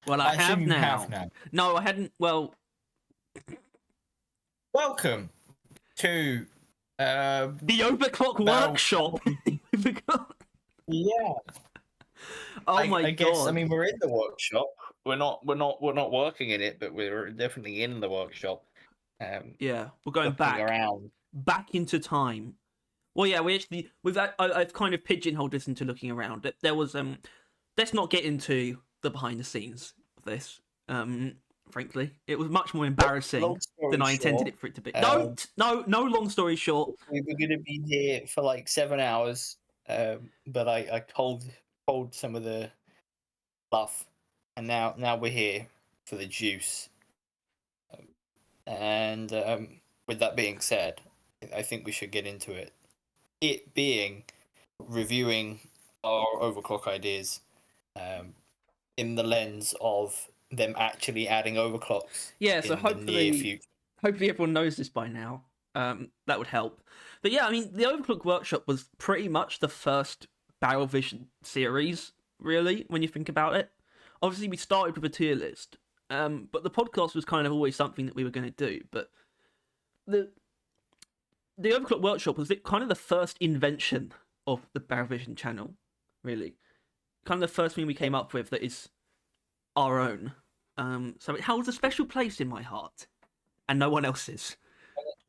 Well, I I have assume you have now. now. No, I hadn't. Well, Welcome to the Overclock now. Workshop. Yeah, Oh my I guess. I god. mean, we're in the workshop. We're not working in it, but we're definitely in the workshop. Yeah, we're going Looking back around. into time. Well, yeah, I've kind of pigeonholed this into looking around. There was let's not get into the behind the scenes of this. Frankly, it was much more embarrassing Long story than I intended short, it for it to be. Don't, no. Long story short, we were going to be here for like 7 hours, but I told some of the fluff, and now we're here for the juice. And with that being said, I think we should get into it. It being reviewing our overclock ideas in the lens of them actually adding overclocks yeah. So in the near hopefully, future. everyone knows this by now. That would help. But yeah, I mean, the Overclock Workshop was pretty much the first Battle Vision series, really, when you think about it. Obviously, we started with a tier list, but the podcast was kind of always something that we were going to do. But the Overclock Workshop was kind of the first invention of the Battle Vision channel, really. Kind of the first thing we came up with that is our own. So it holds a special place in my heart, and no one else's.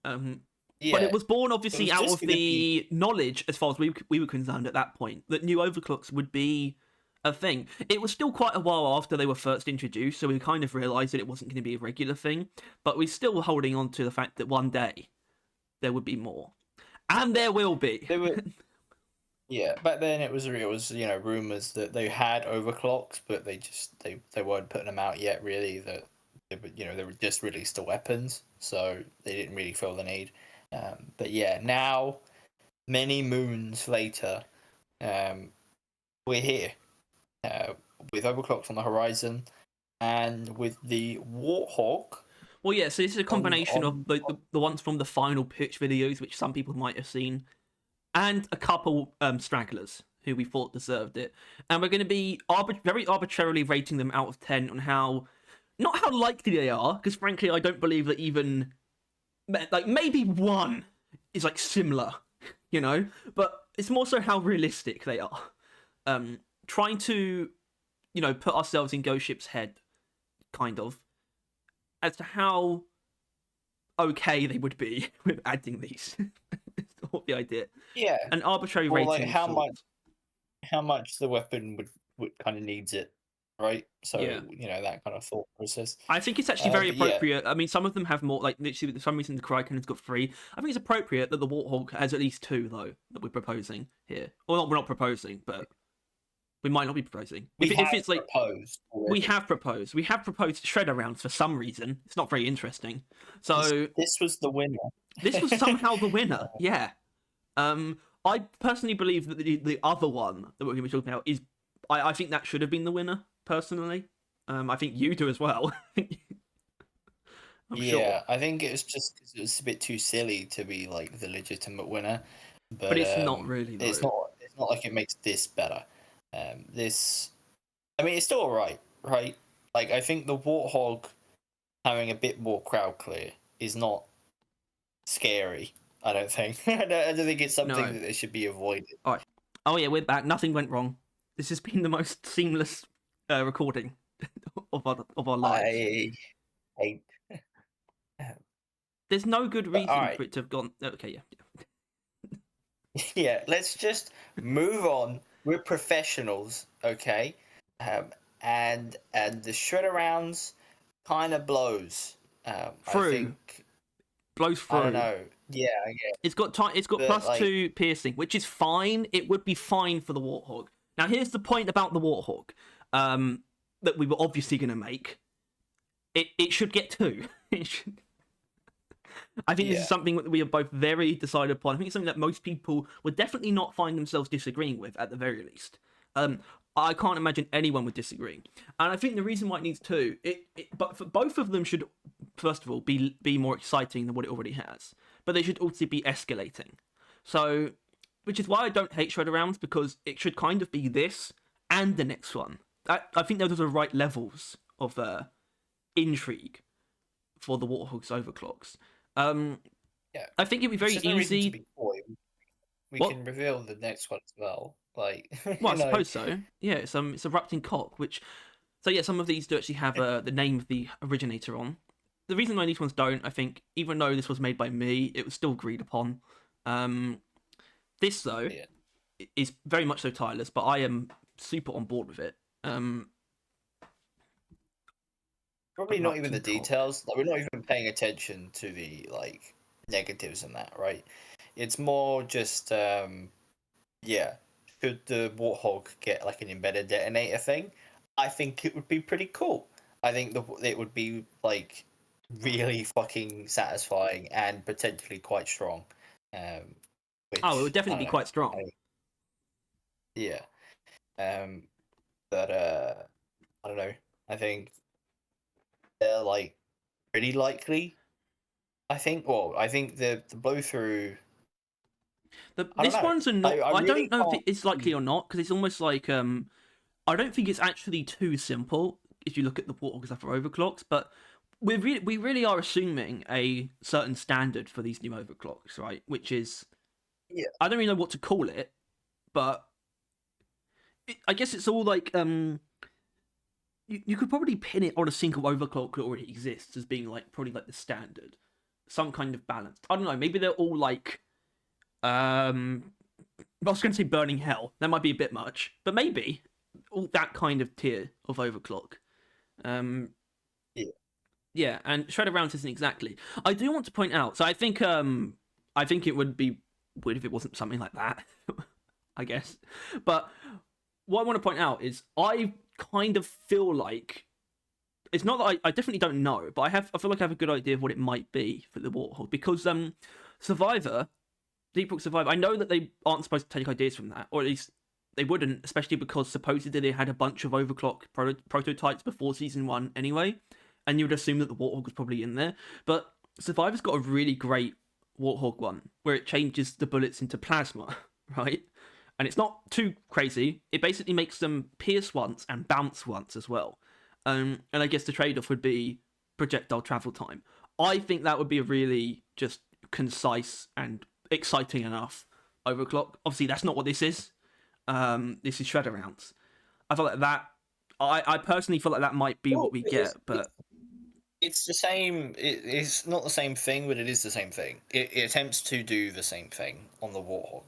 But it Yeah, was born, it obviously, was out just of going to be. the knowledge, as far as we were concerned at that point, that new overclocks would be a thing. It was still quite a while after they were first introduced, so we kind of realised that it wasn't going to be a regular thing. But we're still holding on to the fact that one day there would be more, and there will be. They were. Yeah, back then it was rumors that they had overclocks, but they weren't putting them out yet. Really, that they were just released the weapons, so they didn't really feel the need. But yeah, now many moons later, um, we're here uh, with overclocks on the horizon, and with the Warthog Well, yeah. So this is a combination of on. the ones from the final pitch videos, which some people might have seen, and a couple stragglers who we thought deserved it. And we're going to be very arbitrarily rating them out of 10 on how, not how likely they are, because frankly, I don't believe that even, like, maybe one is like similar, but it's more so how realistic they are. Trying to, put ourselves in Ghost Ship's head, kind of, as to how okay they would be with adding these. That's the idea. Yeah, An arbitrary or rating like of sorts. how much the weapon would kind of needs it, right? So Yeah. that kind of thought process. I think it's actually very But yeah, appropriate. I mean, some of them have more, like, literally, for some reason, the Kraken's got 3. I think it's appropriate that the Warthog has at least 2, though, that we're proposing here. Or not, we're not proposing, but we might not be proposing. we If have it's like, proposed we already. have proposed. We have proposed Shredder rounds for some reason. It's not very interesting. So, This was the winner. this was somehow the winner. Yeah. I personally believe that the other one that we're going to be talking about is, I think that should have been the winner, personally. I think you do as well. I'm Yeah, sure. I think it was just 'cause it was a bit too silly to be like the legitimate winner, But but it's not really, it's though. not like it makes this better. This, I mean, it's still alright, right? Like I think the Warthog having a bit more crowd clear is not scary. I don't think. I don't think it's something No. that they should be avoided. All right. Oh yeah, we're back. Nothing went wrong. This has been the most seamless recording of our lives. I hate. There's no good But all reason right, for it to have gone. Okay, yeah. yeah. Let's just move on. We're professionals, okay? Um, and the shredder rounds kind of blows. I Through think blows I don't through. know. Yeah, I get. It's got time. It's got But like, +2 piercing, which is fine. It would be fine for the Warthog. Now, here's the point about the Warthog, that we were obviously going to make. It should get 2. It should... I think this yeah, is something that we are both very decided upon. I think it's something that most people would definitely not find themselves disagreeing with, at the very least. I can't imagine anyone would disagree. And I think the reason why it needs 2, but for both of them should, first of all, be more exciting than what it already has. But they should also be escalating. So, which is why I don't hate Shredder rounds, because it should kind of be this and the next one. I think those are the right levels of intrigue for the Warthog's overclocks. Yeah, I think it'd be very there's no reason to easy. be coy. We What? can reveal the next one as well. Like, Well, I you know, suppose so. Yeah, it's erupting cock, which so yeah, some of these do actually have the name of the originator on. The reason why these ones don't, I think, even though this was made by me, it was still agreed upon. Um, this though yeah, is very much so tireless, but I am super on board with it. probably not even the Erupting cock. details. Like, we're not even paying attention to the like negatives in that, right? It's more just yeah. Should the Warthog get like an embedded detonator thing? I think it would be pretty cool. I think it would be like really fucking satisfying and potentially quite strong. Um, Oh, it would which I definitely don't be know. quite strong. Yeah. Um, but I don't know. I think they're like pretty likely. I think. Well, I think the blow through. I don't This know. one's a not. I I really don't know if can't. it's likely or not because it's almost like I don't think it's actually too simple if you look at the Warthog stuff for overclocks, but we really are assuming a certain standard for these new overclocks, right? Which is Yeah. I don't really know what to call it, but I guess it's all like you could probably pin it on a single overclock that already exists as being like probably like the standard, some kind of balance. I don't know. Maybe they're all like I was going to say burning hell. That might be a bit much, but maybe all that kind of tier of overclock. Um, Yeah. yeah, and shredder rounds isn't exactly. I do want to point out. So I think it would be weird if it wasn't something like that. I guess, but what I want to point out is I kind of feel like it's not that I definitely don't know, but I feel like I have a good idea of what it might be for the Warthog because Survivor, Deep Rock Survivor. I know that they aren't supposed to take ideas from that, or at least they wouldn't, especially because supposedly they had a bunch of overclock prototypes before season 1 anyway, and you would assume that the Warthog was probably in there. But Survivor's got a really great Warthog one where it changes the bullets into plasma, right? And it's not too crazy. It basically makes them pierce once and bounce once as well. And I guess the trade-off would be projectile travel time. I think that would be a really just concise and exciting enough overclock. Obviously, that's not what this is. This is shredder rounds. I feel like that. I personally feel like that might be Well, what we get, but it's the same. It's not the same thing, but it is the same thing. It attempts to do the same thing on the Warhawk,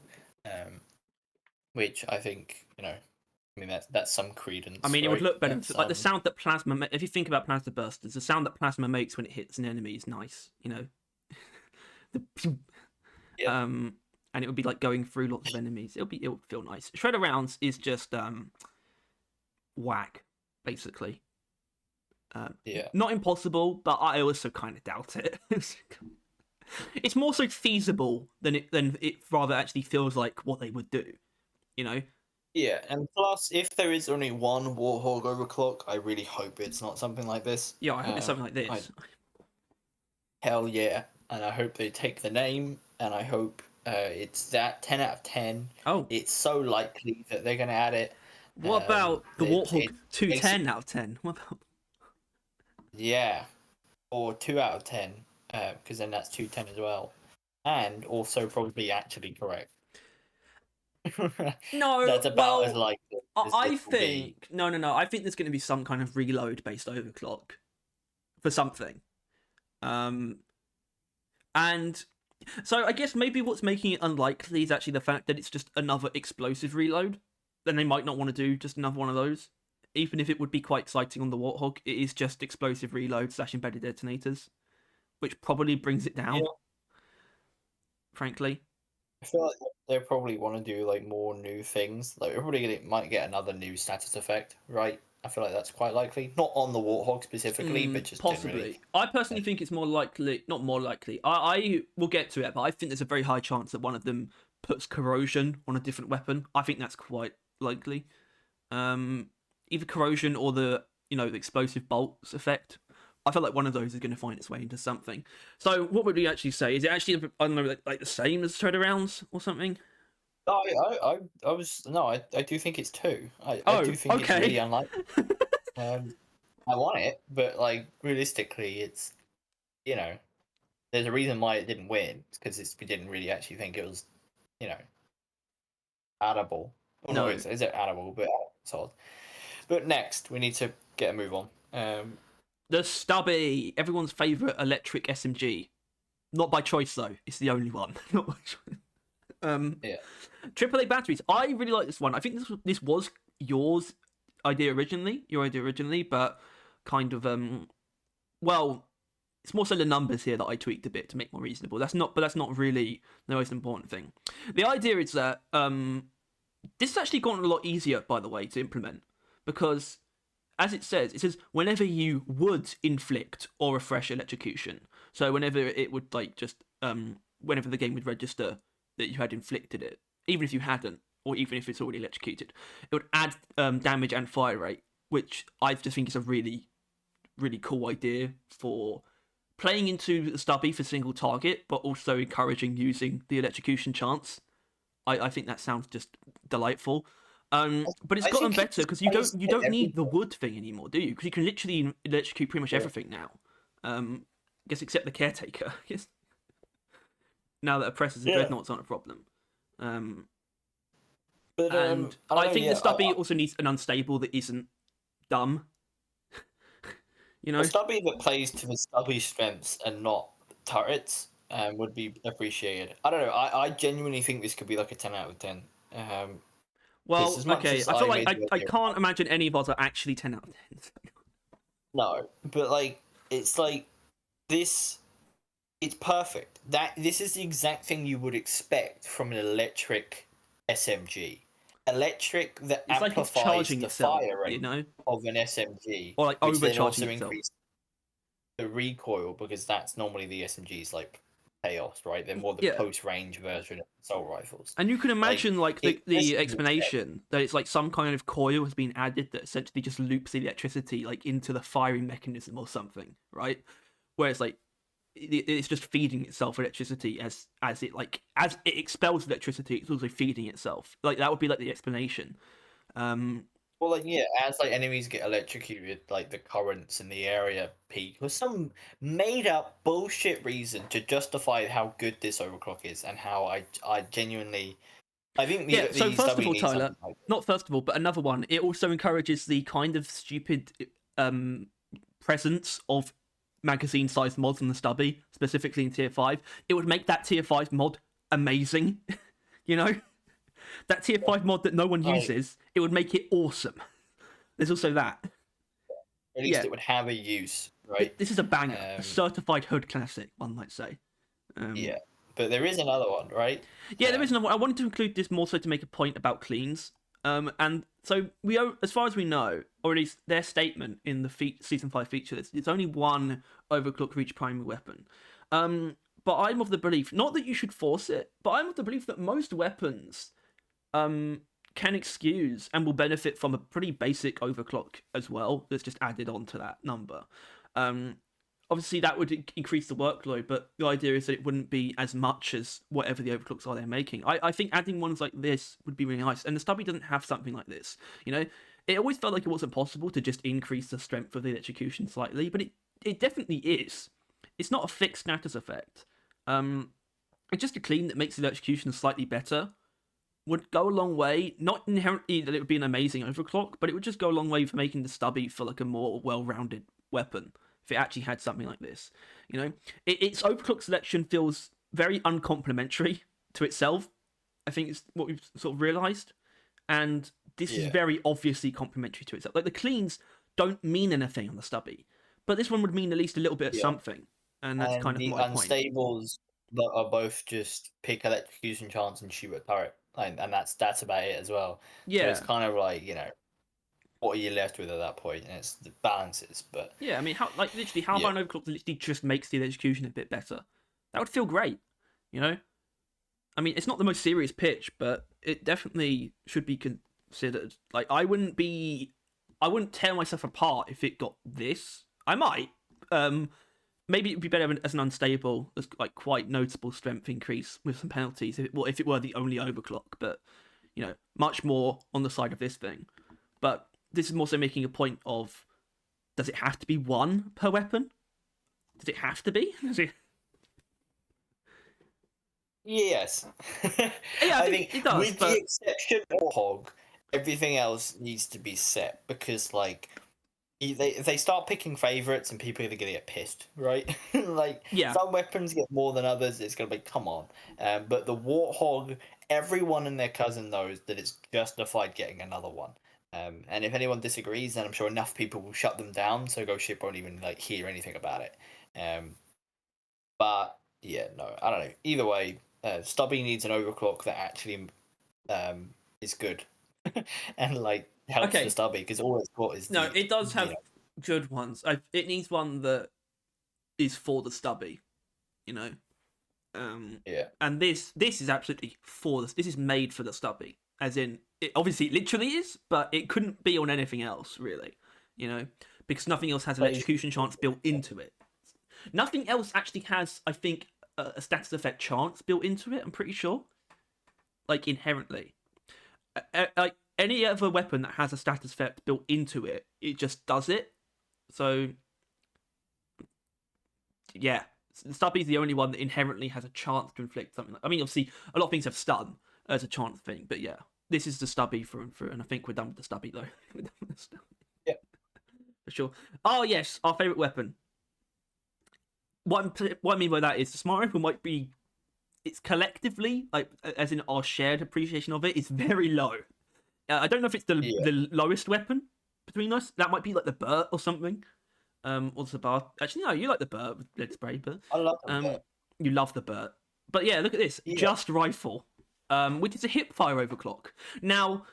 which I think I mean that's some credence. I mean, it would Right? look better. That's Like the sound that plasma. If you think about plasma bursters, the sound that plasma makes when it hits an enemy is nice. You know, the yeah, and it would be like going through lots of enemies. It would feel nice. Shredder rounds is just whack, basically. yeah, Not impossible, but I also kind of doubt it. It's more so feasible than it rather actually feels like what they would do. You know? yeah. And plus, if there is only one Warhawk overclock, I really hope it's not something like this. Yeah, I hope it's something like I this. hell yeah, and I hope they take the name, and I hope it's that 10 out of 10. Oh, It's so likely that they're gonna add it. what about the Warthog It makes it 210 out of 10? What about yeah, or 2 out of 10, because then that's 210 as well, and also probably actually correct. no? That's about as Well, likely as I this will be. think no. I think there's going to be some kind of reload based overclock for something. Um, and so I guess maybe what's making it unlikely is actually the fact that it's just another explosive reload. Then they might not want to do just another one of those. Even if it would be quite exciting on the Warthog, it is just explosive reload / embedded detonators, which probably brings it down, Yeah, frankly. I feel like they probably want to do like more new things. Like we're probably might get another new status effect, right? I feel like that's quite likely. Not on the Warthog specifically, but just generally. Possibly. I personally think it's more likely, not more likely. I will get to it, but I think there's a very high chance that one of them puts corrosion on a different weapon. I think that's quite likely. Either corrosion or the explosive bolts effect. I feel like one of those is going to find its way into something. So what would we actually say? Is it actually I don't know like the same as Shredder rounds or something? I was no, I do think it's two. I Oh, do think it's really okay. unlikely. Um, I want it, but like realistically, it's you know, there's a reason why it didn't win. It's because we didn't really actually think it was, you know, addable. Well, no, No. is it addable? But solid. But next, we need to get a move on. The Stubby, everyone's favorite electric SMG. Not by choice though. It's the only one. Not by choice. Yeah, AAA batteries. I really like this one. I think this was yours your idea originally, but kind of well, it's more so the numbers here that I tweaked a bit to make more reasonable. That's not really the most important thing. The idea is that this has actually gotten a lot easier, by the way, to implement because as it says whenever you would inflict or refresh electrocution. So whenever it would like just whenever the game would register that you had inflicted it, even if you hadn't, or even if it's already electrocuted, it would add damage and fire rate, which I just think is a really really cool idea for playing into the stubby for single target, but also encouraging using the electrocution chance. I think that sounds just delightful. But it's I gotten think better it's because placed you at don't every need the wood thing anymore, do you? Because you can literally electrocute pretty much yeah. everything now. I guess except the caretaker. I guess now that oppressors and Yeah, dreadnoughts aren't a problem. Um, but and I don't I know. think the Yeah, stubby also needs an unstable that isn't dumb. You a know? stubby that plays to the stubby strengths and not turrets would be appreciated. I don't know. I genuinely think this could be like a 10 out of 10. Because Well, as much okay. as I feel I like made the I idea, can't imagine any of us are actually 10 out of 10. no, but like it's like this. It's perfect. This is the exact thing you would expect from an electric SMG. Electric that It's like it's amplifies charging the itself, fire you rate know, of an SMG, or like which then overcharging also itself. increases the recoil because that's normally the SMG's like chaos, right? They're more the Yeah, close range version of assault rifles. and you can Like imagine like it the just makes sense. explanation that it's like some kind of coil has been added that essentially just loops the electricity like into the firing mechanism or something, right? Where it's like it's just feeding itself electricity as it expels electricity, it's also feeding itself. Like that would be like the explanation. Um, Well, like yeah, as like enemies get electrocuted, like the currents in the area peak for some made up bullshit reason to justify how good this overclock is and how I genuinely I think Yeah, so the first of stubby all, needs Tyler, something like this. not first of all, but another one, it also encourages the kind of stupid um, presence of magazine sized mods on the stubby, specifically in tier 5. It would make that tier 5 mod amazing, you know? That tier 5 mod that no one Like uses, it would make it awesome. There's also that. at least Yeah, it would have a use, right? this is a banger, a Um, certified hood classic, one might say. yeah, but there is another one, right? Yeah, there is another one. I wanted to include this more so to make a point about cleans. And so as far as we know, or at least their statement in the season 5 feature list, it's only one overclock for each primary weapon. But I'm of the belief, not that you should force it, but I'm of the belief that most weapons can excuse and will benefit from a pretty basic overclock as well. That's just added on to that number. Um, Obviously that would increase the workload, but the idea is that it wouldn't be as much as whatever the overclocks are they're making. I think adding ones like this would be really nice, and the stubby doesn't have something like this. You know, it always felt like it wasn't possible to just increase the strength of the electrocution slightly, but it definitely is. It's not a fixed status effect. It's just a clean that makes the electrocution slightly better. Would go a long way. Not inherently that it would be an amazing overclock, but it would just go a long way for making the stubby feel like a more well-rounded weapon if it actually had something like this. You know, its overclock selection feels very uncomplimentary to itself. I think it's what we've sort of realised, and this is Yeah, very obviously complementary to itself. Like the cleans don't mean anything on the stubby, but this one would mean at least a little bit of yeah, something, and that's and kind of the my point. unstables that are both just pick electrocution chance and shoot a turret, and that's about it as well. So it's Yeah, kind of like what are you left with at that point? And it's the balances, but yeah. I mean, how like literally how yeah, about an overclock that literally just makes the execution a bit better? That would feel great, you know. I mean, it's not the most serious pitch, but it definitely should be considered. Like, I wouldn't tear myself apart if it got this. I might, um, maybe it'd be better as an unstable, as like quite notable strength increase with some penalties. If it were the only overclock, but much more on the side of this thing. But this is more so making a point of: does it have to be one per weapon? Does it have to be? Yes. Yeah, I I think think it does, with the but exception of Hog, everything else needs to be set because like if they start picking favorites and people are gonna get pissed, right? Like yeah, some weapons get more than others, it's gonna be come on. But the Warthog, everyone and their cousin knows that it's justified getting another one. And if anyone disagrees, then I'm sure enough people will shut them down, so Ghost Ship won't even like hear anything about it. But yeah, no, I don't know. Either way, Stubby needs an overclock that actually is good and like helps the okay. Stubby because all it's got is No, the it does have good ones. It needs one that is for the stubby, you know. yeah. And this is absolutely for this. This is made for the stubby, as in it obviously it literally is, but it couldn't be on anything else really, because nothing else has electrocution chance built into it. Nothing else actually has, I think, a status effect chance built into it. I'm pretty sure, like inherently, like any other weapon that has a status effect built into it, it just does it. So yeah, Stubby's the only one that inherently has a chance to inflict something. I mean, obviously, a lot of things have stun as a chance thing, but yeah, this is the Stubby through and through, and I think we're done with the Stubby though. We're done with the Stubby. Yeah. For sure. Oh yes, our favorite weapon. What I mean by that is the smart rifle might be, it's collectively, like as in our shared appreciation of it, is very low. I don't know if it's Yeah. the lowest weapon between us. That might be like the Burt or something. Or the bar. Actually, no, you like the Burt with lead spray, but I love them. you love the Burt. But yeah, look at this, Yeah. just rifle, which is a hip fire overclock. Now,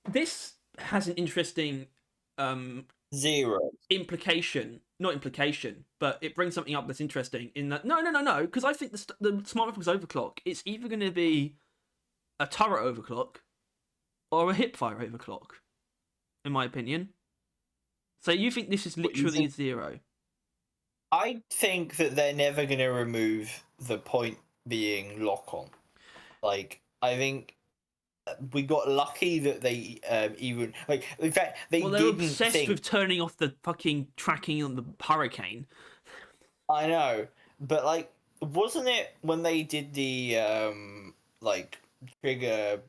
this has an interesting Zero. implication, not implication, but it brings something up that's interesting. In that, no, because I think the smart rifle's overclock, it's either going to be a turret overclock or a hip fire overclock, in my opinion. So you think this is What you literally think? zero? I think that they're never going to remove the point being lock on. Like, I think we got lucky that they even like. In fact, they Well, they're didn't obsessed think. with turning off the fucking tracking on the hurricane. I know, but like, wasn't it when they did the like trigger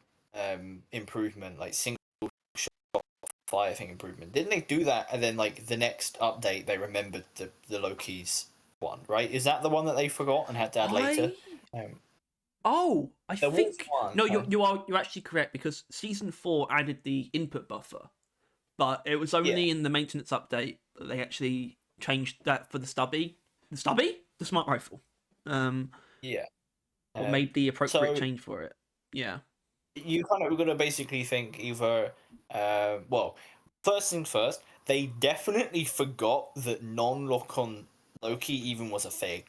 improvement, like single fire thing improvement? Didn't they do that? And then like the next update, they remembered the Loki's one, right? Is that the one that they forgot and had to add later? I Um, I there was think one. no, you're actually correct because season 4 added the input buffer, but it was Yeah, only in the maintenance update that they actually changed that for the stubby, the smart rifle, yeah. or made the appropriate So change for it. Yeah. you kind of got to basically think either, well, first things first, they definitely forgot that non-lock-on Loki even was a thing,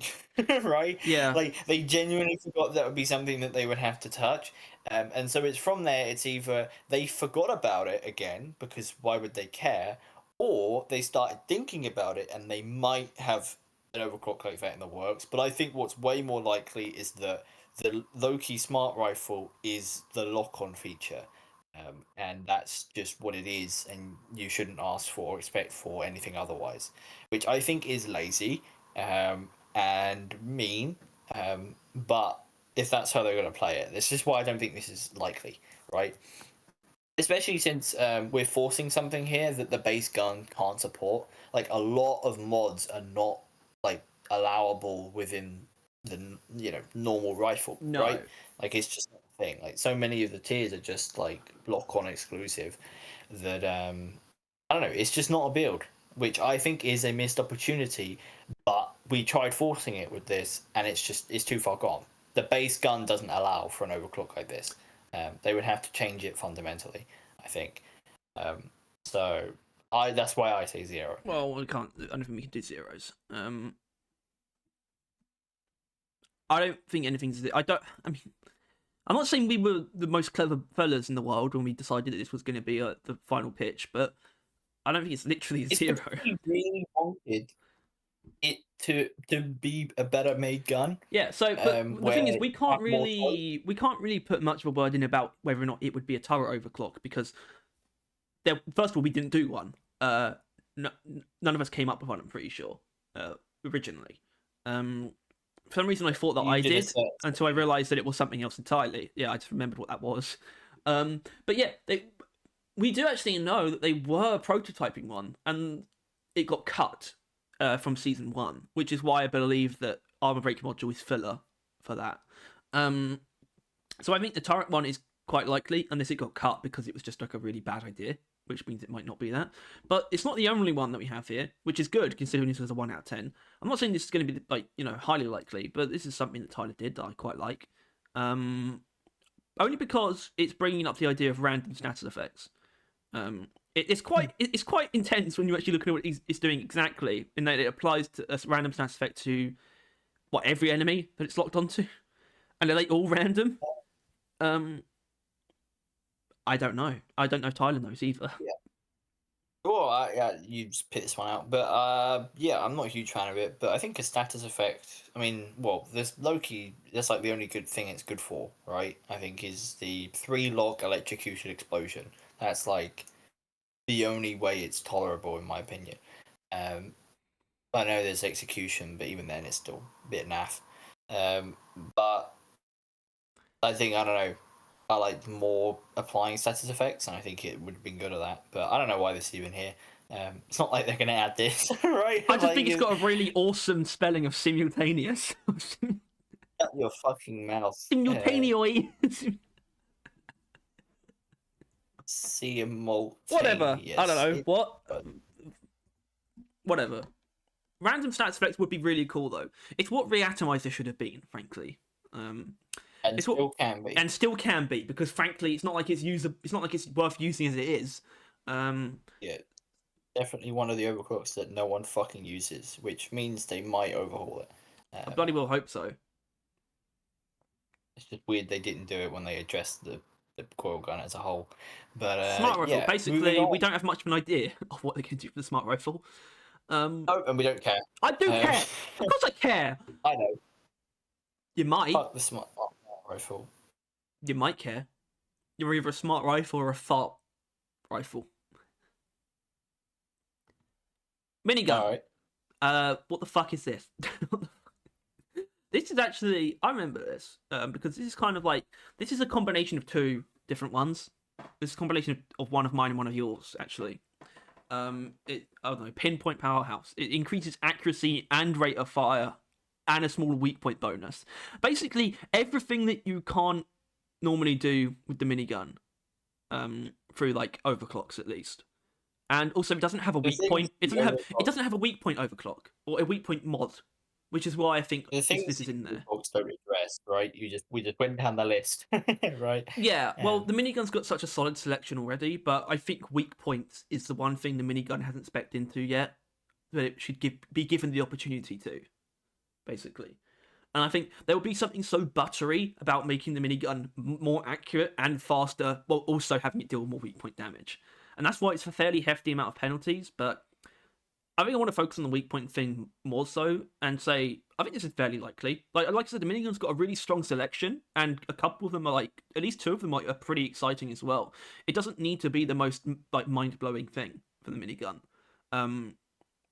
right? Yeah. Like they genuinely forgot that would be something that they would have to touch, and so it's from there. It's either they forgot about it again because why would they care, or they started thinking about it and they might have an overclock like that in the works. But I think what's way more likely is that the Loki smart rifle is the lock-on feature, and that's just what it is, and you shouldn't ask for or expect for anything otherwise, which I think is lazy and mean. But if that's how they're going to play it, this is why I don't think this is likely, right? Especially since we're forcing something here that the base gun can't support. Like a lot of mods are not like allowable within the normal rifle, No. right? Like it's just not a thing. Like so many of the tiers are just like lock on exclusive that I don't know. It's just not a build, which I think is a missed opportunity. But we tried forcing it with this, and it's too far gone. The base gun doesn't allow for an overclock like this. They would have to change it fundamentally, I think. Um, so that's why I say zero. Well, we can't. I don't think we can do zeros. I don't think anything's. I don't. I mean, I'm not saying we were the most clever fellas in the world when we decided that this was going to be the final pitch, but I don't think it's literally It's zero. because we really wanted it to be a better made gun. Yeah, so but the Where thing is, you have more choice. we can't really put much of a word in about whether or not it would be a turret overclock because first of all we didn't do one. No, none of us came up with one. I'm pretty sure originally. For some reason I thought that You I did a did set. until I realised that it was something else entirely. Yeah, I just remembered what that was. But yeah, we do actually know that they were prototyping one, and it got cut from season 1, which is why I believe that Armor Break module is filler for that. So I think the turret one is quite likely, unless it got cut because it was just like a really bad idea, which means it might not be that. But it's not the only one that we have here, which is good considering this was a 1 out of 10. I'm not saying this is going to be like highly likely, but this is something that Tyler did that I quite like. Only because it's bringing up the idea of random status effects. It's quite intense when you actually look at what it's doing exactly, in that it applies to a random status effect to every enemy that it's locked onto, and they're like all random. I don't know. I don't know if Tyler knows either. Yeah. Well, yeah, you just picked this one out, but yeah, I'm not a huge fan of it. But I think a status effect. I mean, well, there's Loki. That's like the only good thing it's good for, right? I think is the 3-log electrocution explosion. That's like the only way it's tolerable, in my opinion. I know there's execution, but even then, it's still a bit naff. But I think I don't know. I like more applying status effects, and I think it would have been good at that. But I don't know why this is even here. It's not like they're going to add this, right? I just like, think it's got a really awesome spelling of simultaneous. shut your fucking mouth. Simultaneous. Simultaneous. Whatever. I don't know. What? Good. Whatever. Random stats effects would be really cool though. It's what Reatomizer should have been, frankly. And it's still can be. And still can be, because frankly, it's not like it's not like it's worth using as it is. Yeah, definitely one of the overclocks that no one fucking uses, which means they might overhaul it. I bloody well hope so. It's just weird they didn't do it when they addressed the coil gun as a whole. But Smart rifle. yeah, Basically, we don't have much of an idea of what they can do for the smart rifle. Oh, and we don't care. I do care. Of course, I care. I know. You might. Fuck the smart rifle. You might care. You're either a smart rifle or a fart rifle. Minigun. All right. What the fuck is this? This is actually, I remember this because this is kind of like, this is a combination of 2 different ones. This is a combination of one of mine and one of yours, actually. I don't know, pinpoint powerhouse. It increases accuracy and rate of fire, and a small weak point bonus. Basically, everything that you can't normally do with the minigun, through like overclocks at least. And also, it doesn't have a weak point. It doesn't have a weak point overclock or a weak point mod, which is why I think this is in there. Don't address, right? We just went down the list, right? Yeah, well, the minigun's got such a solid selection already, but I think weak points is the one thing the minigun hasn't spec'd into yet, that it should be given the opportunity to, basically. And I think there will be something so buttery about making the minigun more accurate and faster, while also having it deal with more weak point damage. And that's why it's a fairly hefty amount of penalties, but I think I want to focus on the weak point thing more so and say, I think this is fairly likely. Like I said, the minigun's got a really strong selection, and a couple of them are like, at least 2 of them are pretty exciting as well. It doesn't need to be the most like mind-blowing thing for the minigun,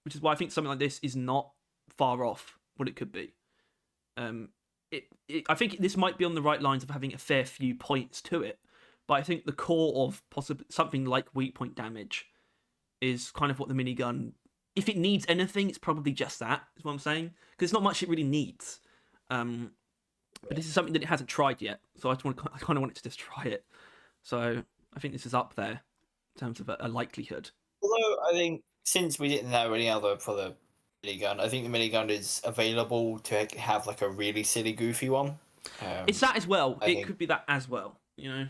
which is why I think something like this is not far off what it could be. I think this might be on the right lines of having a fair few points to it, but I think the core of possibly something like weak point damage is kind of what the minigun, if it needs anything, it's probably just that, is what I'm saying. Because there's not much it really needs. But this is something that it hasn't tried yet, so I kind of want it to just try it. So I think this is up there in terms of a likelihood. Although I think since we didn't have any other for the minigun, I think the minigun is available to have like a really silly, goofy one. It's that as well. It could be that as well, you know?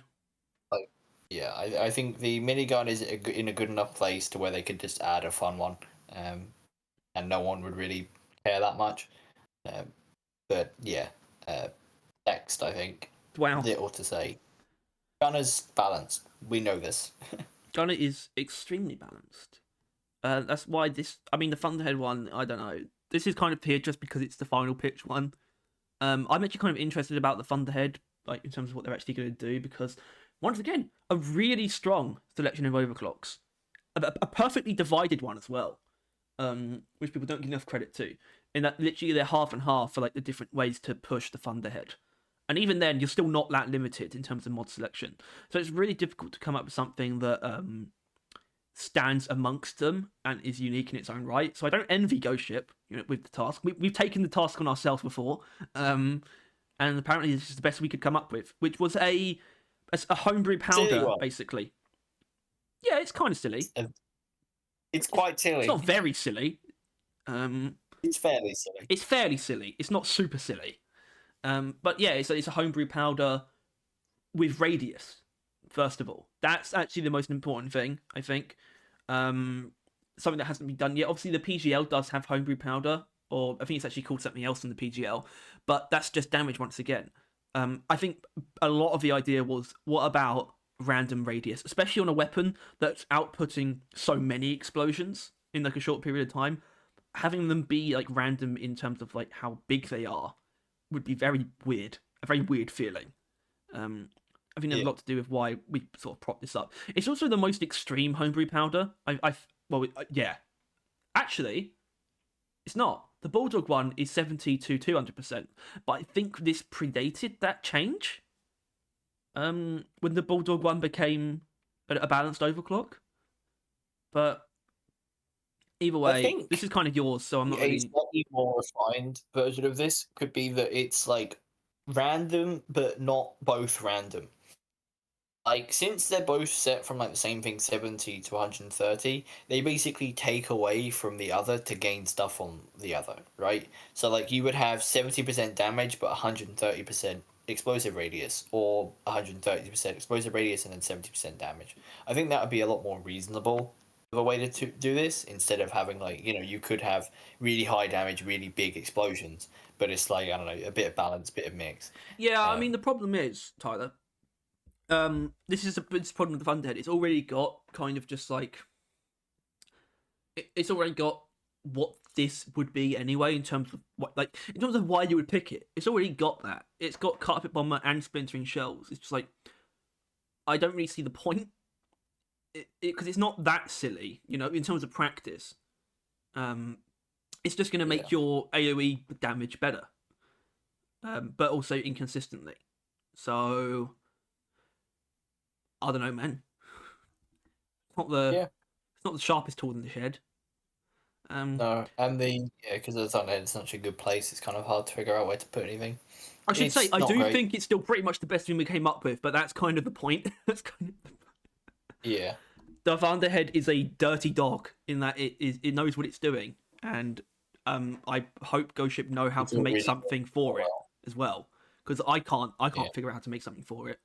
Like, yeah, I think the minigun is in a good enough place to where they could just add a fun one. And no one would really care that much. But yeah, next, I think. Wow. Little to say. Gunner's balanced. We know this. Gunner is extremely balanced. That's why the Thunderhead one, I don't know. this is kind of here just because it's the final pitch one. I'm actually kind of interested about the Thunderhead, like in terms of what they're actually going to do, because once again, a really strong selection of overclocks, a perfectly divided one as well, which people don't give enough credit to. In that literally they're half and half for like the different ways to push the Thunderhead, and even then you're still not that limited in terms of mod selection. So it's really difficult to come up with something that stands amongst them and is unique in its own right. So I don't envy Ghost Ship, with the task. We've taken the task on ourselves before, and apparently this is the best we could come up with, which was a homebrew powder, basically. Yeah, it's kind of silly. It's quite silly. It's not very silly. It's fairly silly. It's fairly silly. It's not super silly. But yeah, it's a homebrew powder with radius. First of all, that's actually the most important thing, I think. Something that hasn't been done yet. Obviously, the PGL does have homebrew powder, or I think it's actually called something else in the PGL, but that's just damage once again. I think a lot of the idea was, what about random radius, especially on a weapon that's outputting so many explosions in like a short period of time? Having them be like random in terms of like how big they are would be very weird, a very weird feeling. I think there's a lot to do with why we sort of prop this up. It's also the most extreme homebrew powder. Yeah. Actually, it's not. The Bulldog one is 70 to 200%, but I think this predated that change. When the Bulldog one became a balanced overclock. But either way, this is kind of yours, so I'm not really... A slightly more refined version of this could be that it's like random, but not both random. Like, since they're both set from like the same thing, 70 to 130, they basically take away from the other to gain stuff on the other, right? So like you would have 70% damage but 130% explosive radius, or 130% explosive radius and then 70% damage. I think that would be a lot more reasonable of a way to do this, instead of having like, you could have really high damage, really big explosions, but it's like, I don't know, a bit of balance, a bit of mix. Yeah, I mean, the problem is, Tyler, this is this problem with the Thunderhead. It's already got kind of just like... It's already got what this would be anyway, in terms of in terms of why you would pick it. It's already got that. It's got Carpet Bomber and Splintering Shells. It's just like, I don't really see the point, because it's not that silly, in terms of practice. It's just going to make your AoE damage better, but also inconsistently. So I don't know, man. It's not the sharpest tool in the shed. No, and because the Thunderhead is such a good place, it's kind of hard to figure out where to put anything. I should say, I do think it's still pretty much the best thing we came up with, but that's kind of the point. That's kind of... Yeah. The Thunderhead is a dirty dog in that it knows what it's doing, and I hope Ghost Ship know how to make something for it as well, because I can't figure out how to make something for it.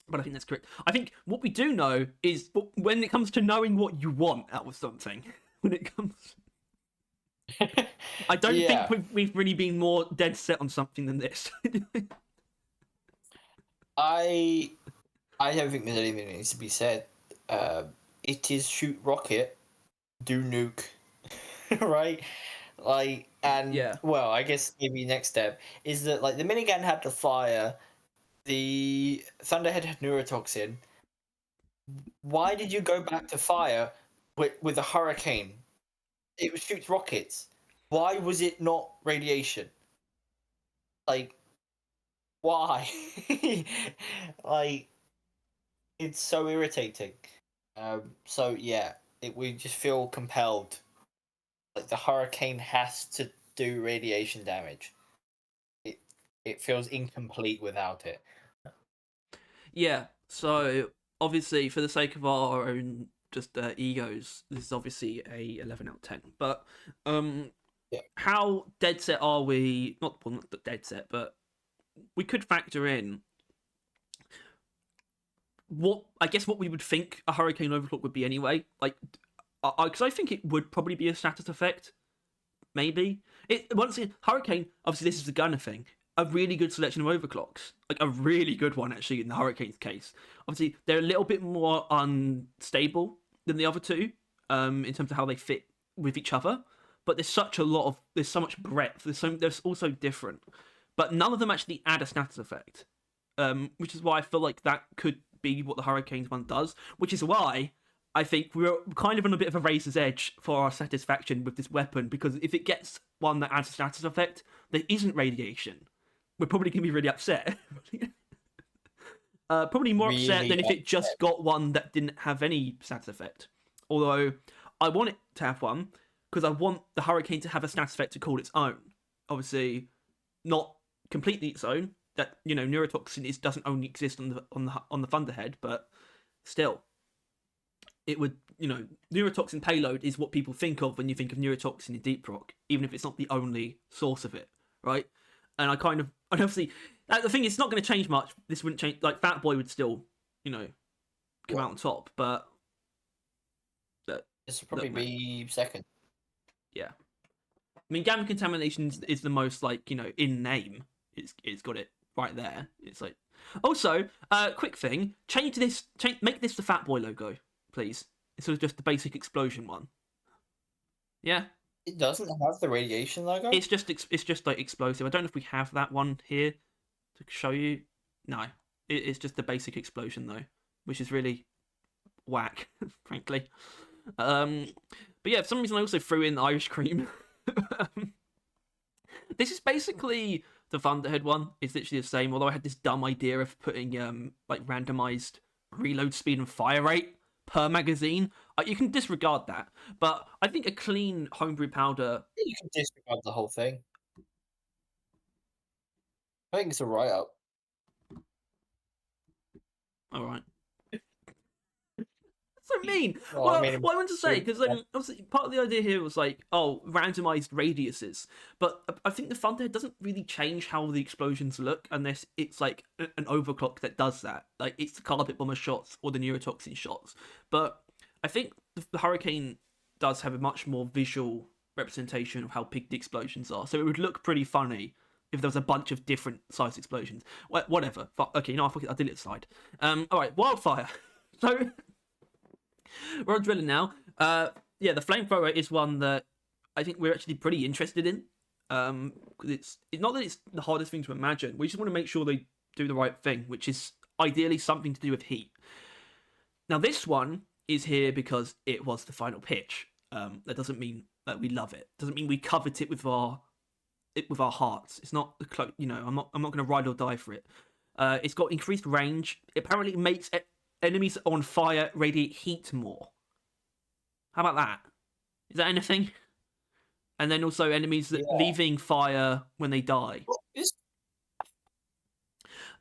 But I think that's correct. I think what we do know is, when it comes to knowing what you want out of something, when it comes... I don't think we've really been more dead set on something than this. I don't think there's anything that needs to be said. It is shoot rocket, do nuke, right? Like, and well, I guess maybe next step is that like the minigun had to fire, the Thunderhead had neurotoxin. Why did you go back to fire with a hurricane? It shoots rockets. Why was it not radiation? Like, why? Like, it's so irritating. So yeah, we just feel compelled. Like, the hurricane has to do radiation damage. It feels incomplete without it. Yeah, so obviously, for the sake of our own just egos, this is obviously a 11 out of 10. But how dead set are we? Not dead set, but we could factor in what we would think a Hurricane Overclock would be anyway. Like, because I think it would probably be a status effect. Maybe once again, Hurricane. Obviously, this is the gunner thing. A really good selection of overclocks, like a really good one actually in the Hurricane's case. Obviously, they're a little bit more unstable than the other two, in terms of how they fit with each other. but there's so much breadth. There's also different, but none of them actually add a status effect, which is why I feel like that could be what the Hurricanes one does. Which is why I think we're kind of on a bit of a razor's edge for our satisfaction with this weapon, because if it gets one that adds a status effect that isn't radiation, we're probably going to be really upset. Probably more upset than if it just got one that didn't have any status effect. Although I want it to have one because I want the Hurricane to have a status effect to call its own. Obviously, not completely its own. That neurotoxin doesn't only exist on the Thunderhead, but still, it would neurotoxin payload is what people think of when you think of neurotoxin in Deep Rock, even if it's not the only source of it, right? And obviously, the thing is, it's not going to change much. This wouldn't change. Like Fat Boy would still, come out on top, but this would probably be second. Yeah, I mean, gamma contamination is the most in name. It's got it right there. It's like also quick thing. Make this the Fat Boy logo, please. Instead of just the basic explosion one. Yeah. It doesn't have the radiation logo? It's just like explosive. I don't know if we have that one here to show you. No, it's just the basic explosion though, which is really whack, frankly. But yeah, for some reason I also threw in the Irish cream. This is basically the Thunderhead one. It's literally the same. Although I had this dumb idea of putting randomized reload speed and fire rate per magazine. You can disregard that, but I think a clean homebrew powder. You can disregard the whole thing. I think it's a write-up. All right. So mean. Well, what I wanted to say, because obviously part of the idea here was randomized radiuses, but I think the Thunderhead doesn't really change how the explosions look unless it's like an overclock that does that. Like it's the carpet bomber shots or the neurotoxin shots. But I think the Hurricane does have a much more visual representation of how big the explosions are, so it would look pretty funny if there was a bunch of different size explosions. Whatever. Okay, I did it aside. All right, wildfire. So. We're on drilling now. The flamethrower is one that I think we're actually pretty interested in. It's not that it's the hardest thing to imagine. We just want to make sure they do the right thing, which is ideally something to do with heat. Now, this one is here because it was the final pitch. That doesn't mean that we love it. Doesn't mean we covet it with our hearts. It's not I'm not going to ride or die for it. It's got increased range. It apparently makes enemies on fire radiate heat more. How about that? Is that anything? And then also enemies that leaving fire when they die. Well,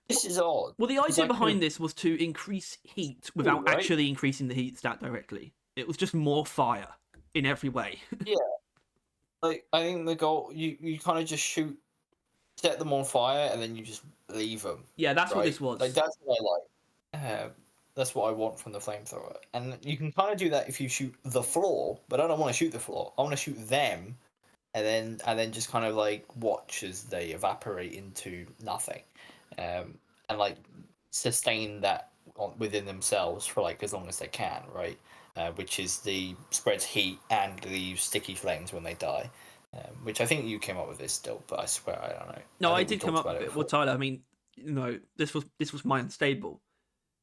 this is odd. Well, the idea behind this was to increase heat without actually increasing the heat stat directly. It was just more fire in every way. Yeah. I think the goal, you kind of just set them on fire and then you just leave them. Yeah, that's what this was. That's what I like. That's what I want from the flamethrower. And you can kind of do that if you shoot the floor, but I don't want to shoot the floor. I want to shoot them and then just kind of watch as they evaporate into nothing. And sustain that within themselves for as long as they can, right? Which is spreads heat and leaves sticky flames when they die. Which I think you came up with this still, but I swear I don't know. No, I did come up with it. Well, Tyler, I mean, this was my unstable.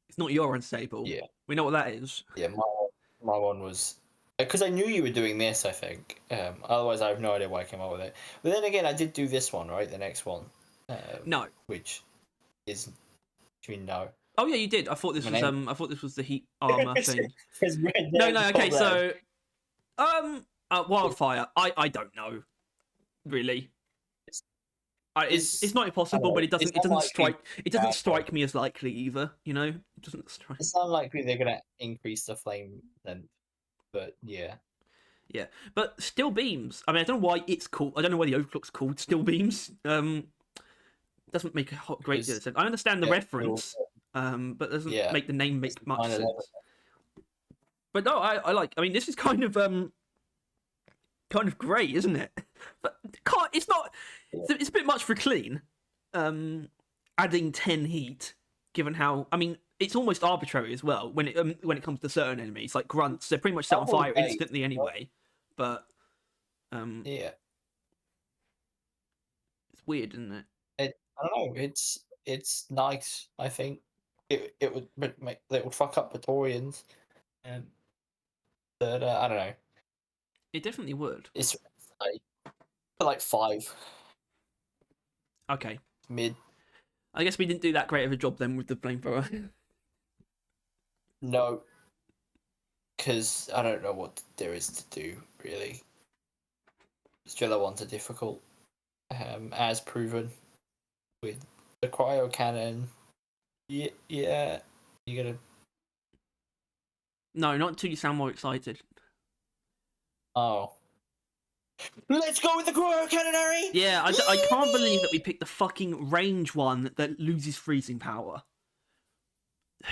It's not your unstable. Yeah. We know what that is. Yeah, my one was because I knew you were doing this, I think. Otherwise, I have no idea why I came up with it. But then again, I did do this one, right? The next one. No. Which is. Do you mean no? Oh yeah, you did. I thought this was the heat armor thing. No. Okay, so wildfire. I don't know, really. It's not impossible, but it doesn't strike me as likely either. It doesn't strike. It's unlikely they're gonna increase the flame length, but yeah. Yeah, but still beams. I mean, I don't know why it's called. I don't know why the overclock's called still beams. Doesn't make a great deal of sense. I understand the reference, but doesn't make the name make much sense. But no, I like. I mean, this is kind of great, isn't it? But it's not. It's a bit much for clean. Adding 10 heat, given how it's almost arbitrary as well when it comes to certain enemies like grunts. They're pretty much set on fire instantly anyway. But Yeah. It's weird, isn't it? I don't know. It's nice. I think it would make it would fuck up Praetorians, and but I don't know. It definitely would. It's like 5 Okay. mid. I guess we didn't do that great of a job then with the flamethrower. No, because I don't know what there is to do really. The other ones are difficult, as proven with the cryo cannon. Yeah, yeah. You gotta. No, not until you sound more excited. Oh, let's go with the cryo cannon, Harry. Yeah, I can't believe that we picked the fucking range one that loses freezing power.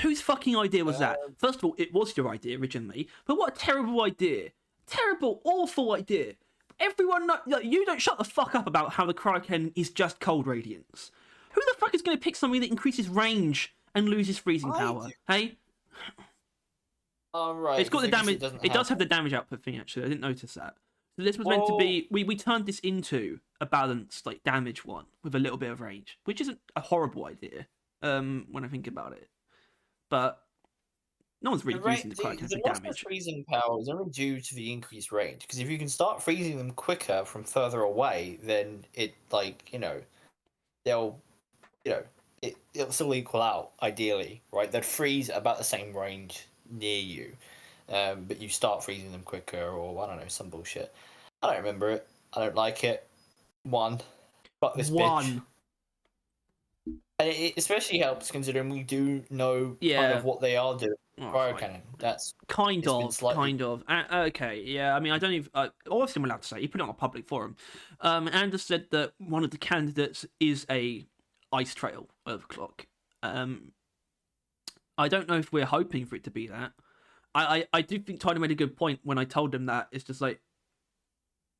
Whose fucking idea was that? First of all, it was your idea originally, but what a terrible idea. Terrible, awful idea. Everyone, you don't shut the fuck up about how the Kraken is just cold radiance. Who the fuck is going to pick something that increases range and loses freezing power? Hey? Oh, right. It's got the damage. It does have the the damage output thing, actually. I didn't notice that. So this was meant to be. We turned this into a balanced, like, damage one with a little bit of range, which isn't a horrible idea when I think about it. But no one's really using the Kraken for damage. Freezing powers are due to the increased range, because if you can start freezing them quicker from further away, then it they'll it'll still equal out ideally, right? They'd freeze about the same range near you, but you start freezing them quicker, or I don't know, some bullshit. I don't remember it. I don't like it. Fuck this bitch. And it especially helps considering we do know kind of what they are doing. Cryo cannon. That's kind of. Okay, yeah. I mean, I don't even. Obviously, I'm allowed to say. He put it on a public forum. Anders said that one of the candidates is a ice trail overclock. I don't know if we're hoping for it to be that. I do think Tyler made a good point when I told him that it's just like,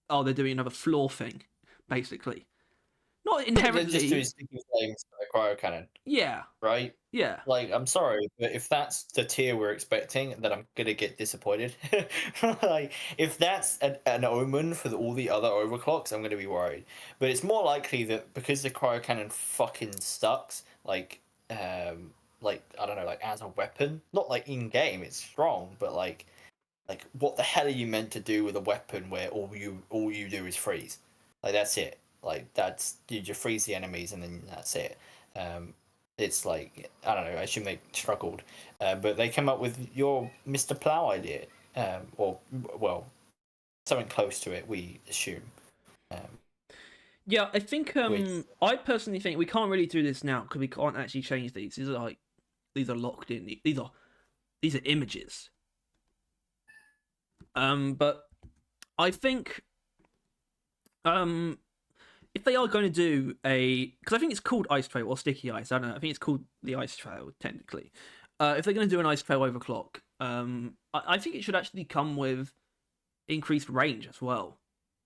oh, they're doing another floor thing, basically. Not inherently. Just doing sticky flames for a cryo cannon. Yeah. Right? Yeah. Like, I'm sorry, but if that's the tier we're expecting, then I'm gonna get disappointed. Like, if that's an omen for all the other overclocks, I'm gonna be worried. But it's more likely that because the cryo cannon fucking sucks, I don't know, like as a weapon, not like in game, it's strong, but like what the hell are you meant to do with a weapon where all you do is freeze? Like that's it. Like that's you just freeze the enemies and then that's it. It's like I don't know. I assume they struggled, but they came up with your Mr. Plow idea, or well, something close to it. We assume. Yeah, I think I personally think we can't really do this now because we can't actually change these. These are locked in. These are images. But I think if they are going to do because I think it's called Ice Trail or Sticky Ice. I don't know. I think it's called the Ice Trail technically. If they're going to do an Ice Trail overclock, I think it should actually come with increased range as well.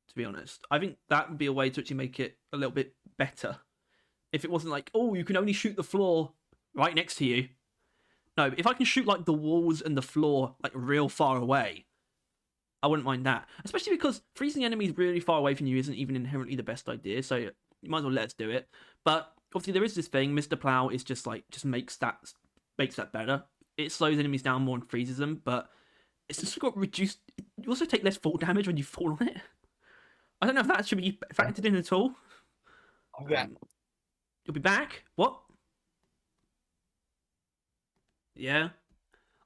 To be honest, I think that would be a way to actually make it a little bit better. If it wasn't like, oh, you can only shoot the floor right next to you. No, if I can shoot like the walls and the floor like real far away, I wouldn't mind that. Especially because freezing enemies really far away from you isn't even inherently the best idea, so you might as well let us do it. But obviously there is this thing, Mr. Plow is just makes that better. It slows enemies down more and freezes them, but it's just got reduced. You also take less fall damage when you fall on it. I don't know if that should be factored in at all. You'll be back? What? Yeah.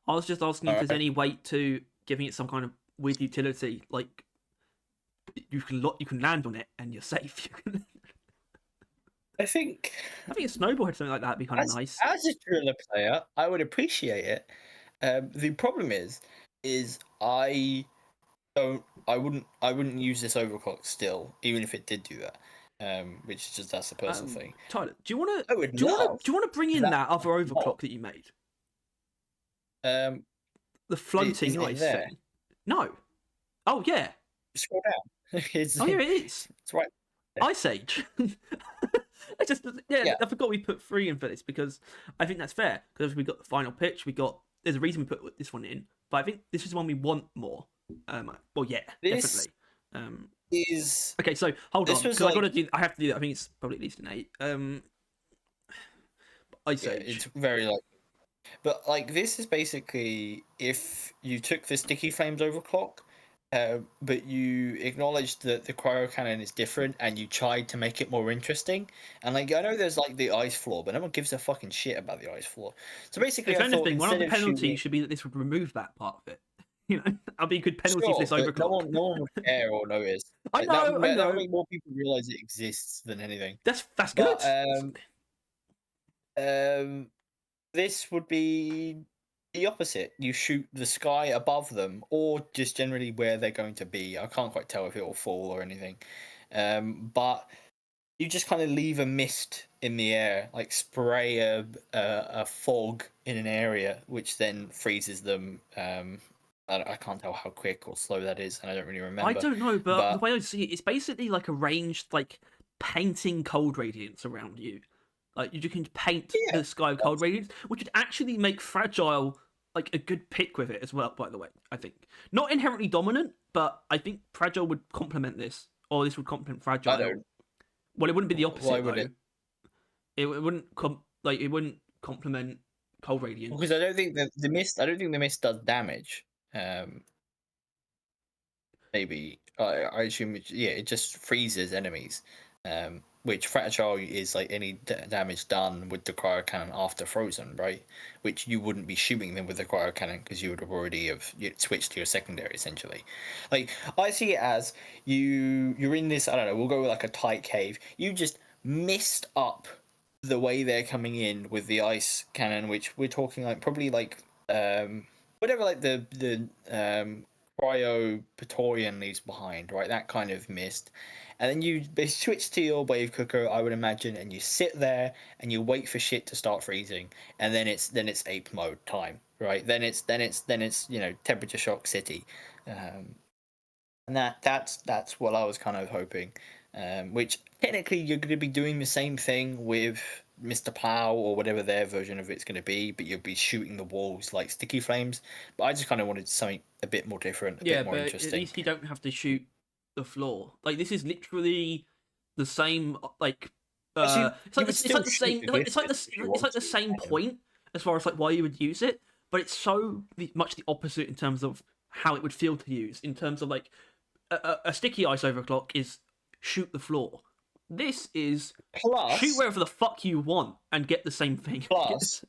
I was just asking if there's any weight to giving it some kind of weird utility, like you can land on it and you're safe. I think a snowball had something like that would be kind of nice. As a driller player, I would appreciate it. The problem is I wouldn't use this overclock still, even if it did do that. Which is just that's a personal thing. Tyler, do you want to bring in that other overclock that you made? The floating ice thing. No. Oh yeah. Scroll down. Oh yeah, it is. It's right. Ice Age. I forgot we put 3 in for this because I think that's fair. Because we got the final pitch, there's a reason we put this one in, but I think this is the one we want more. Well, yeah, definitely. is Okay, so hold on, this was because like I have to do that. I think it's probably at least an 8. Ice yeah, Age. it's very like. But like this is basically if you took the sticky flames overclock, but you acknowledged that the cryo cannon is different and you tried to make it more interesting. And like I know there's like the ice floor, but no one gives a fucking shit about the ice floor. So basically, If I thought anything, one of instead the of shooting, penalties should be that this would remove that part of it. You know, that'd be a good penalty for sure, this but overclock. no one would care or notice. I Like, that know, I that would know. make more people realize it exists than anything. That's But good. um, this would be the opposite. You shoot the sky above them, or just generally where they're going to be. I can't quite tell if it will fall or anything. But you just kind of leave a mist in the air, like spray a fog in an area, which then freezes them. I can't tell how quick or slow that is, and I don't really I remember. don't know, but the But way I see it, it's basically like arranged like painting cold radiance around you. Like you can paint yeah, the sky with cold that's, radiance, which would actually make fragile like a good pick with it as well. By the way, I think not inherently dominant, but I think fragile would complement this, or this would complement I fragile. don't. Well, it wouldn't be the Why opposite would though. it? It wouldn't it wouldn't complement cold Because radiance. I don't think that the mist. I don't think the mist does damage. Um, maybe I assume yeah, it just freezes enemies. Which fragile is like any damage done with the cryo cannon after frozen, right? Which you wouldn't be shooting them with the cryo cannon because you would have already have switched to your secondary essentially. Like I see it as you're in this. I don't know. We'll go with like a tight cave. You just mist up the way they're coming in with the ice cannon, which we're talking like probably like whatever like the cryo Praetorian leaves behind, right? That kind of mist. And then you switch to your wave cooker, I would imagine, and you sit there and you wait for shit to start freezing, and then it's ape mode time, right? Then it's temperature shock city, and that's what I was kind of hoping. Which technically you're going to be doing the same thing with Mr. Plow or whatever their version of it's going to be, but you'll be shooting the walls like sticky flames. But I just kind of wanted something a bit more different, a Yeah, bit more but at interesting. least you don't have to shoot the floor. Like this is literally the same. Like But it's you like would it's still like the shoot same. the It's like distance if you it's want like the to. same point as far as like why you would use it, but it's so much the opposite in terms of how it would feel to use. In terms of like a sticky ice overclock is shoot the floor. This is shoot Plus, wherever the fuck you want and get the same thing. plus,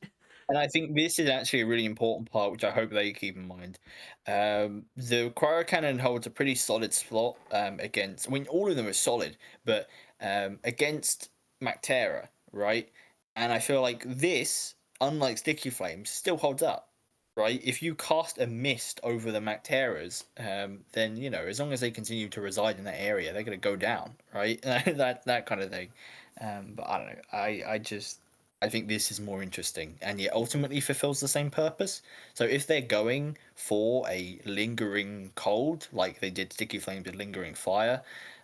and I think this is actually a really important part, which I hope they keep in mind. The cryo cannon holds a pretty solid slot against. I mean, all of them are solid, but against Mactera, right? And I feel like this, unlike Sticky Flames, still holds up, right? If you cast a mist over the Macteras, then as long as they continue to reside in that area, they're going to go down, right? that kind of thing. But I don't know. I think this is more interesting, and yet ultimately fulfills the same purpose. So if they're going for a lingering cold, like they did Sticky Flames with lingering fire,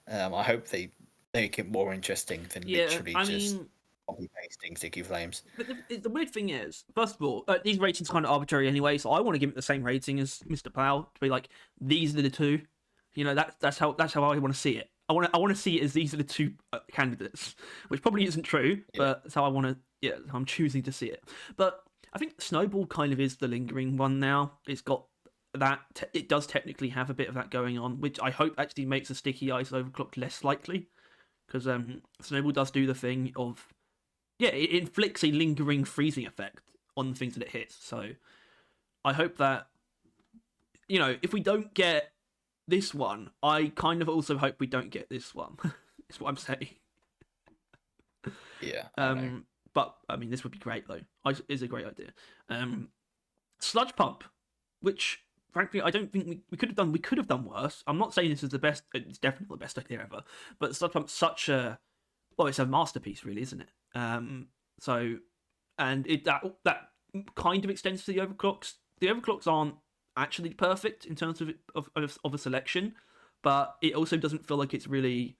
I hope they make it more interesting than Yeah, literally I just mean, copy pasting Sticky Flames. but the weird thing is, first of all, these ratings kind of arbitrary anyway. So I want to give it the same rating as Mr. Plow to be like these are the two. You know that's how I want to see it. I want to see it as these are the two candidates, which probably isn't true, Yeah, but that's how I want to. Yeah, I'm choosing to see it. But I think Snowball kind of is the lingering one now. It's got that. It does technically have a bit of that going on, which I hope actually makes a sticky ice overclock less likely because Snowball does do the thing of yeah, it inflicts a lingering freezing effect on the things that it hits. So I hope that if we don't get this one, I kind of also hope we don't get this one. Is what I'm saying. yeah, I know. But I mean, this would be great though. It's a great idea. Sludge pump, which frankly I don't think we could have done. We could have done worse. I'm not saying this is the best. It's definitely the best idea ever. But sludge pump's such a it's a masterpiece, really, isn't it? So, and that kind of extends to the overclocks. The overclocks aren't actually perfect in terms of a selection, but it also doesn't feel like it's really.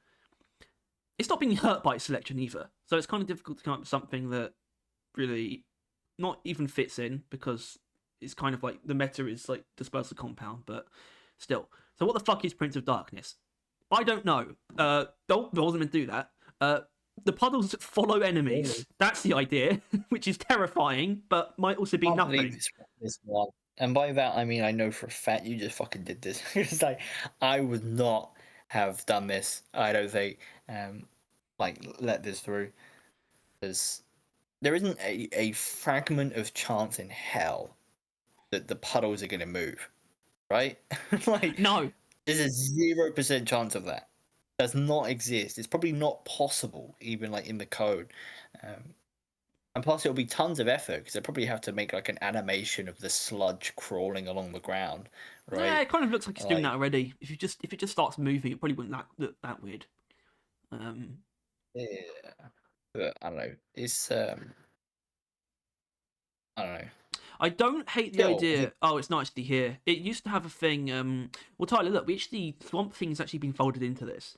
It's not being hurt by its selection either. So it's kind of difficult to come up with something that really not even fits in because it's kind of like the meta is like dispersal compound, but still. So what the fuck is Prince of Darkness? I don't know. Don't wasn't meant to do that. The puddles follow enemies. Really? That's the idea, which is terrifying, but might also be I can't believe nothing. this one. And by that I mean I know for a fact you just fucking did this. It's like I would not have done this. I don't think. Like let this through because there isn't a fragment of chance in hell that the puddles are gonna move, right? Like No, there's a 0% chance of that. Does not exist. It's probably not possible, even like in the code. And plus, it'll be tons of effort because they probably have to make like an animation of the sludge crawling along the ground, yeah, right? it kind of looks like it's doing Like, that already. If it just starts moving, it probably wouldn't look that weird. yeah, but I don't know. It's I don't know. I don't hate the Still, idea. Oh, it's not actually here. It used to have a thing. Well, Tyler, look, Swamp Thing's actually been folded into this.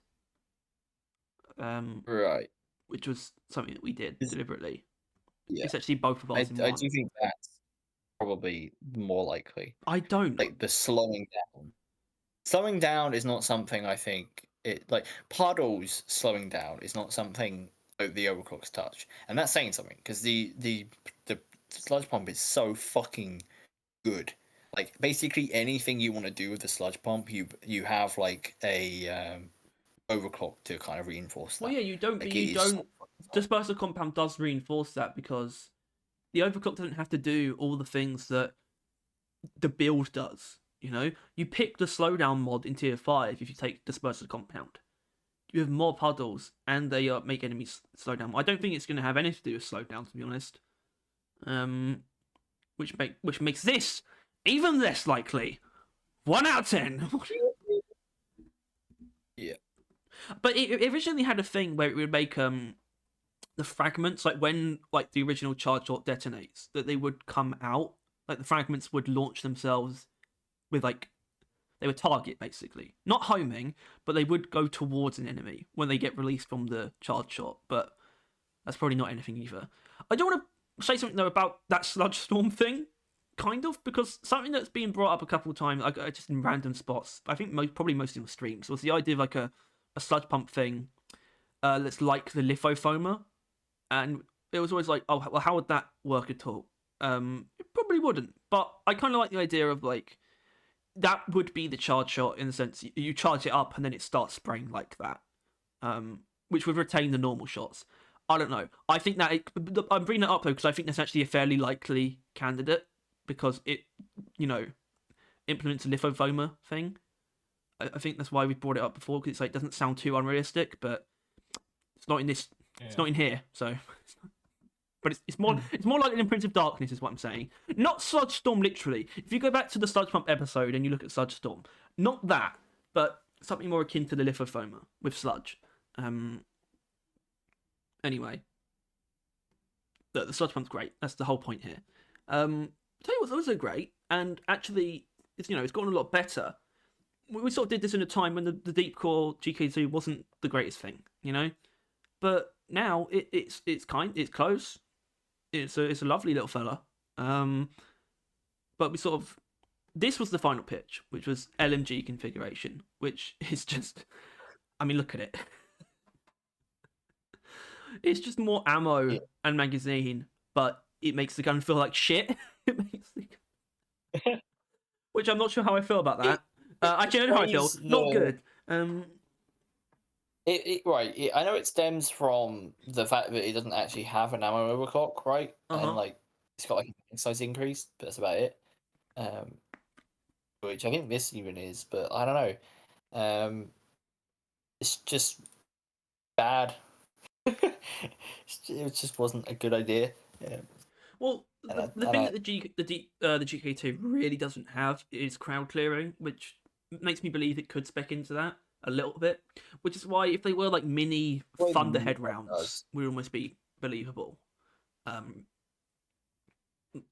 right? Which was something that we did deliberately. Yeah, It's actually both of I ours in I one. do think that's probably more likely. I don't. Like the slowing down. Slowing down is not something I think it like puddles slowing down is not something the overclocks touch, and that's saying something because the sludge pump is so fucking good. Like basically anything you want to do with the sludge pump, you have like a overclock to kind of reinforce that. Well, yeah, you don't. But Like you it is so don't. fucking solid. Dispersal compound does reinforce that because the overclock doesn't have to do all the things that the build does. You know, you pick the slowdown mod in tier 5 if you take dispersal compound. You have more puddles and they make enemies slow down. I don't think it's going to have anything to do with slowdown, to be honest. Which makes this even less likely. 1 out of 10. Yeah. But it originally had a thing where it would make the fragments, like when like the original charge shot detonates, that they would come out, like the fragments would launch themselves with like they would target basically, not homing, but they would go towards an enemy when they get released from the charge shot. But that's probably not anything either. I do want to say something though about that sludge storm thing, kind of, because something that's been brought up a couple of times, like just in random spots. I think probably most in the streams was the idea of like a sludge pump thing that's like the lithofoamer, and it was always like, oh, well, how would that work at all? It probably wouldn't, but I kind of like the idea of like that would be the charge shot in the sense you charge it up and then it starts spraying like that, which would retain the normal shots. I don't know. I think that I'm bringing it up though because I think that's actually a fairly likely candidate because it, you know, implements a lithofoamer thing. I think that's why we brought it up before because it's like it doesn't sound too unrealistic, but it's not in this. Yeah. It's not in here, so. But it's more like an imprint of darkness, is what I'm saying. Not Sludge Storm, literally. If you go back to the Sludge Pump episode and you look at Sludge Storm, not that, but something more akin to the lithofoamer with sludge. Anyway, the Sludge Pump's great. That's the whole point here. Tell you what's also great, and actually, it's gotten a lot better. We sort of did this in a time when the Deep Core GK2 wasn't the greatest thing, but now it's close. It's a lovely little fella. But this was the final pitch, which was LMG configuration, which is just, I mean, look at it. It's just more ammo and magazine, but it makes the gun feel like shit. Which I'm not sure how I feel about that. Actually, I know how I feel. Not good. I know it stems from the fact that it doesn't actually have an ammo overclock, right? And like it's got like an size increase, but that's about it. Which I think this even is, but I don't know. It's just bad. It just wasn't a good idea. Well, the thing that the GK2 really doesn't have is crowd clearing, which makes me believe it could spec into that a little bit. Which is why if they were like mini Thunderhead rounds, would almost be believable.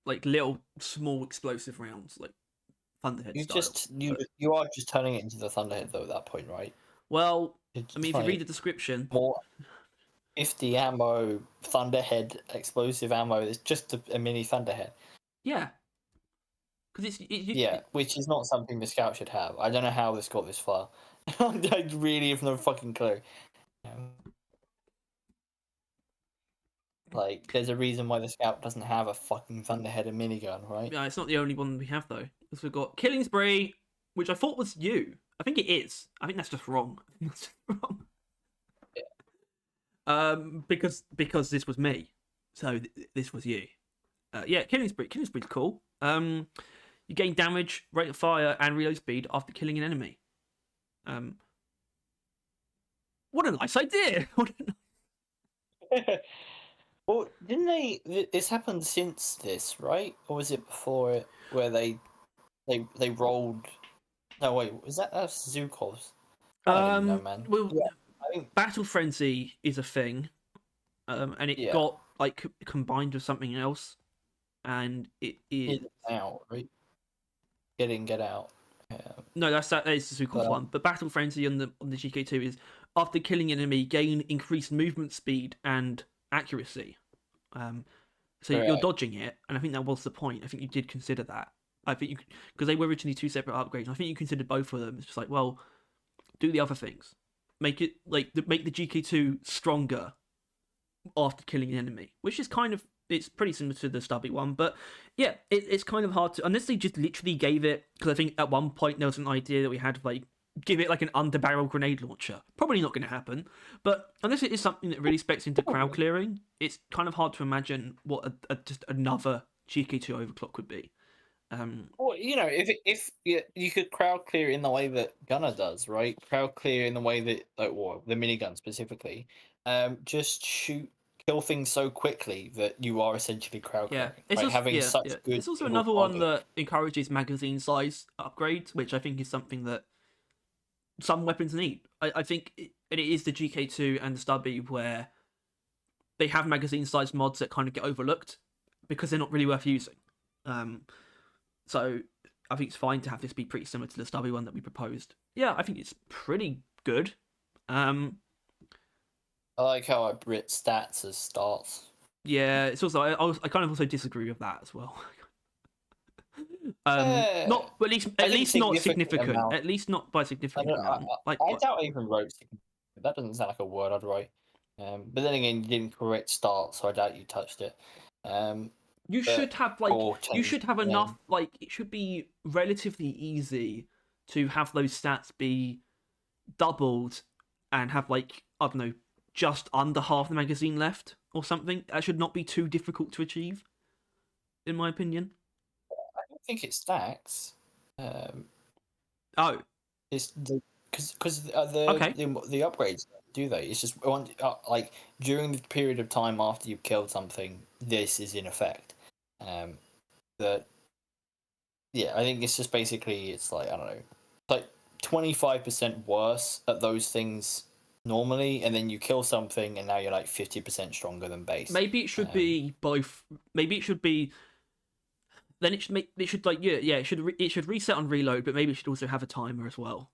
Like little small explosive rounds, like Thunderhead style. You are just turning it into the Thunderhead though at that point, right? Well, I mean, if you read the description, more 50 ammo Thunderhead explosive ammo. It's just a mini Thunderhead. Yeah, because which is not something the Scout should have. I don't know how this got this far. I really have no fucking clue. Like, there's a reason why the Scout doesn't have a fucking Thunderheaded minigun, right? Yeah, it's not the only one we have though. Because we've got Killing Spree, which I thought was you. I think it is. I think that's just wrong. That's just wrong. Because this was me, so this was you. Yeah, Killing Spree. Killing Spree's cool. You gain damage, rate of fire, and reload speed after killing an enemy. What a nice idea! Well, didn't they? This happened since this, right? Or was it before it, where they rolled? No, wait, was that's Zukov's? I don't even know, man. Well, Yeah, I think Battle Frenzy is a thing, and it yeah, got like combined with something else, and it is Get Out, right? Get Out. no, that is the Zukov's one. But Battle Frenzy on the GK2 is after killing an enemy, gain increased movement speed and accuracy. So you're dodging it, and I think that was the point. I think you did consider that. I think because they were originally two separate upgrades. I think you considered both of them. It's just like, well, do the other things, make it like make the GK2 stronger after killing an enemy, which is kind of it's pretty similar to the stubby one, but yeah, it's kind of hard to unless they just literally gave it because I think at one point there was an idea that we had like give it like an underbarrel grenade launcher. Probably not going to happen, but unless it is something that really specs into crowd clearing, it's kind of hard to imagine what just another GK2 overclock would be. Well, if you could crowd clear in the way that Gunner does, right? Crowd clear in the way that, like, well, the minigun specifically, just kill things so quickly that you are essentially crowd clearing. It's like also, having such good. It's also another one that encourages magazine size upgrades, which I think is something that some weapons need. I think it is the GK2 and the Stubby where they have magazine size mods that kind of get overlooked because they're not really worth using. So I think it's fine to have this be pretty similar to the Stubby one that we proposed. Yeah, I think it's pretty good. I like how I Brit stats as starts. Yeah, it's also I kind of also disagree with that as well. Not at least not significant. Amount. At least not by significant amount. I doubt I even wrote significant. That doesn't sound like a word I'd write. But then again, you didn't correct start, so I doubt you touched it. You should have enough. Like it should be relatively easy to have those stats be doubled and have like I don't know just under half the magazine left or something. That should not be too difficult to achieve, in my opinion. I don't think it stacks. Oh, it's because the upgrades do they? It's just like during the period of time after you've killed something, this is in effect. That yeah, I think it's just basically it's like I don't know, like 25% worse at those things normally, and then you kill something, and now you're like 50% stronger than base. Maybe it should be both. Maybe it should be. Then it should make it should like it should reset on reload, but maybe it should also have a timer as well.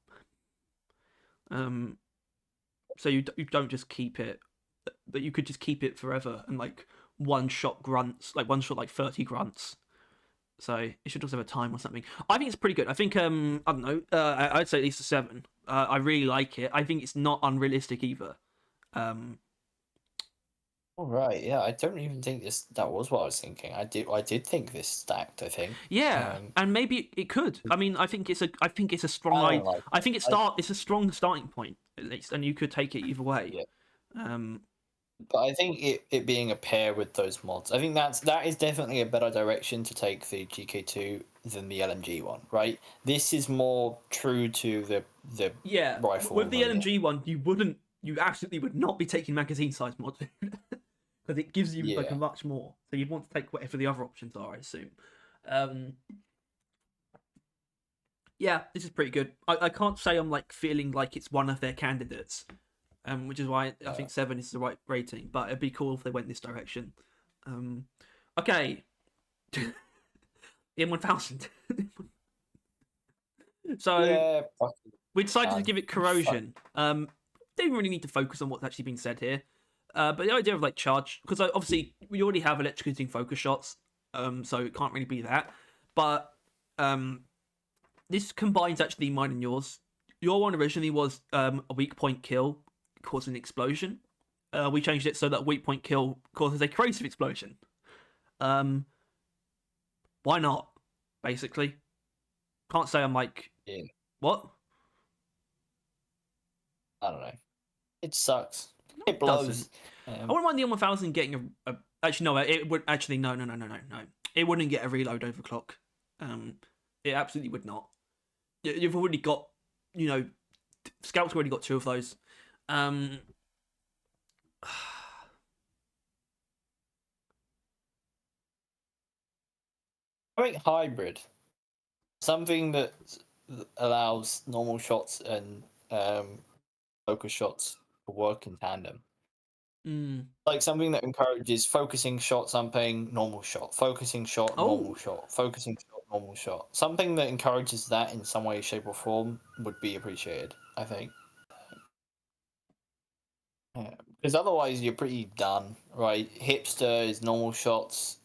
So you don't just keep it, but you could just keep it forever and like one shot grunts, like 30 grunts. So it should also have a time or something. I think it's pretty good. I think I don't know. I'd say at least a 7. I really like it. I think it's not unrealistic either. All right, yeah, I don't even think that was what I was thinking. I did think this stacked, I think. Yeah, and maybe it could. I mean, I think it's a strong it's a strong starting point at least, and you could take it either way. Yeah. But I think it being a pair with those mods, I think that is definitely a better direction to take the GK2 than the LMG one, right? This is more true to the rifle. With the LMG one, you absolutely would not be taking magazine size mods because it gives you like a much more. So you'd want to take whatever the other options are, I assume. Yeah, this is pretty good. I can't say I'm like feeling like it's one of their candidates. Which is why I think 7 is the right rating, but it'd be cool if they went this direction. Okay. M1000. So we decided to give it corrosion. Don't really need to focus on what's actually been said here. But the idea of like charge, because obviously we already have electrocuting focus shots, so it can't really be that. But this combines actually mine and yours Your one originally was a weak point kill causing an explosion. We changed it so that weak point kill causes a corrosive explosion. Um, why not? Basically, can't say I'm like Yeah, what. I don't know. It sucks. No, It it doesn't. blows. I wouldn't mind the M1000 getting a. Actually, no, it would. Actually, no. It wouldn't get a reload overclock. It absolutely would not. You've already got, you know, Scout's already got two of those. Um, I think hybrid, something that allows normal shots and focus shots to work in tandem. mm. Like something that encourages focusing shot, something normal shot, focusing shot, normal Oh, shot, focusing shot, normal shot. Something that encourages that in some way, shape, or form would be appreciated. I think. Because otherwise, you're pretty done, right? Hipster is normal shots,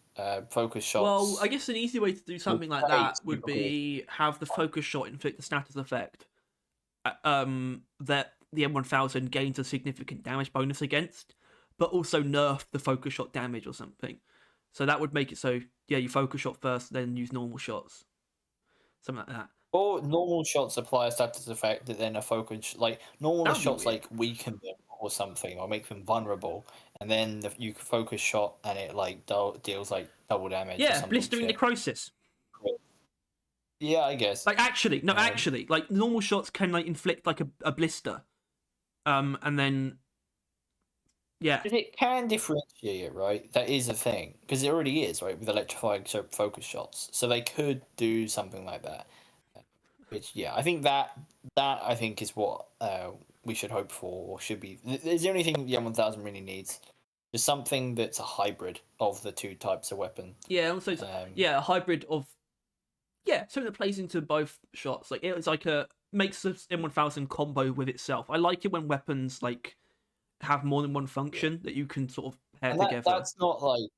focus well, I shots. guess an easy way to do something like Hey, that it's would super cool. be have the focus shot inflict the status effect. That the M1000 gains a significant damage bonus against, but also nerf the focus shot damage or something. So that would make it so yeah, you focus shot first, then use normal shots, something like that. Or normal shots apply a status effect that then a focus like normal That would be shots weird. like weaken them or something or make them vulnerable, and then you focus shot and it like deals like double damage or Yeah, some blistering bullshit. necrosis. Yeah, I guess. Like actually, no, Um, actually, like normal shots can like inflict like a blister, and then yeah, but it can differentiate it, right? That is a thing because it already is, right, with electrifying focus shots. So they could do something like that. Which yeah, I think that I think is what we should hope for or should be. It's the only thing the M1000 really needs. Just something that's a hybrid of the two types of weapon. yeah. Also, yeah, a hybrid of yeah, something that plays into both shots. Like it's like a makes the M1000 combo with itself. I like it when weapons like have more than one Yeah, function that you can sort of pair and together. that's not like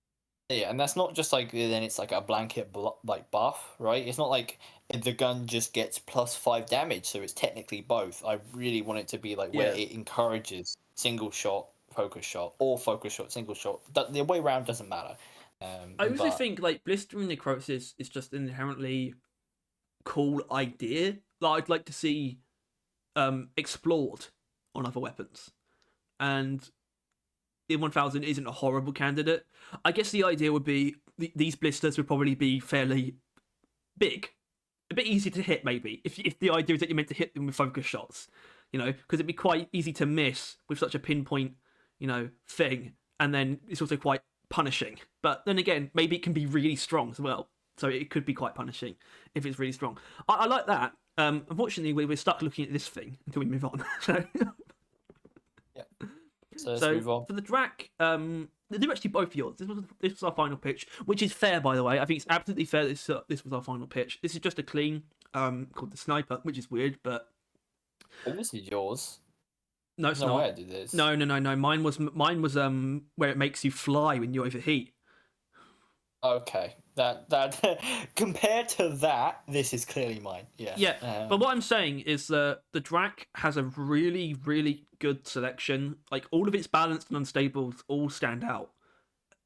yeah, and that's not just like then it's like a blanket like buff, right? It's not like the gun just gets +5 damage, so it's technically both. I really want it to be like where Yeah, it encourages single shot, focus shot, or focus shot, single shot. The way around doesn't matter. I also But think like blistering necrosis is just an inherently cool idea that I'd like to see explored on other weapons. And the 1000 isn't a horrible candidate. I guess the idea would be these blisters would probably be fairly big, a bit easy to hit maybe. If the idea is that you're meant to hit them with focus shots, you know, because it'd be quite easy to miss with such a pinpoint, you know, thing, and then it's also quite punishing. But then again, maybe it can be really strong as well, so it could be quite punishing if it's really strong. I like that. Unfortunately, we're stuck looking at this thing until we move on. So yeah, so let's So move on. for the Drac, they're actually both yours. This was our final pitch, which is fair, by the way. I think it's absolutely fair. This was our final pitch. This is just a clean, called the Sniper, which is weird, but But this is yours. no, There's it's no way not. I did this. No. Mine was where it makes you fly when you overheat. Okay, that compared to that, this is clearly mine. Yeah. Yeah, but what I'm saying is the Drac has a really, really good selection. Like all of its balanced and unstables all stand out.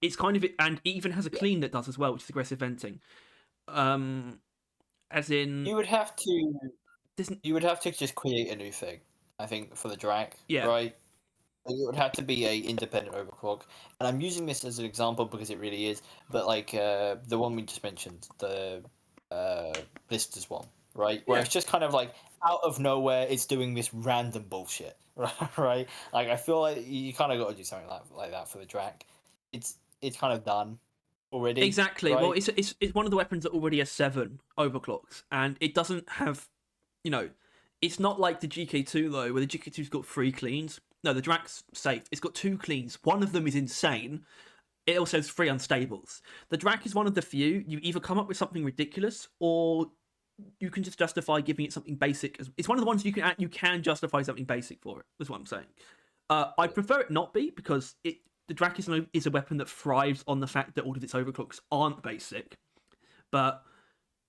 It's kind of and it even has a Yeah. clean that does as well, which is aggressive venting. Um, as in You would have to this. you would have to just create a new thing. I think for the drag, Yeah, right? Like, it would have to be a independent overclock, and I'm using this as an example because it really is. But like the one we just mentioned, the blisters one, right? Where yeah. it's just kind of like out of nowhere, it's doing this random bullshit, right? Like I feel like you kind of got to do something like that for the drag. It's kind of done already, Exactly. Well, right? it's one of the weapons that already has 7 overclocks, and it doesn't have, you know, it's not like the GK2 though, where the GK2's got 3 cleans. No, the Drac's safe. It's got 2 cleans. One of them is insane. It also has 3 unstables. The Drac is one of the few you either come up with something ridiculous, or you can just justify giving it something basic. It's one of the ones you can justify something basic for it. That's what I'm saying. I prefer it not be because the Drac is a weapon that thrives on the fact that all of its overclocks aren't basic, but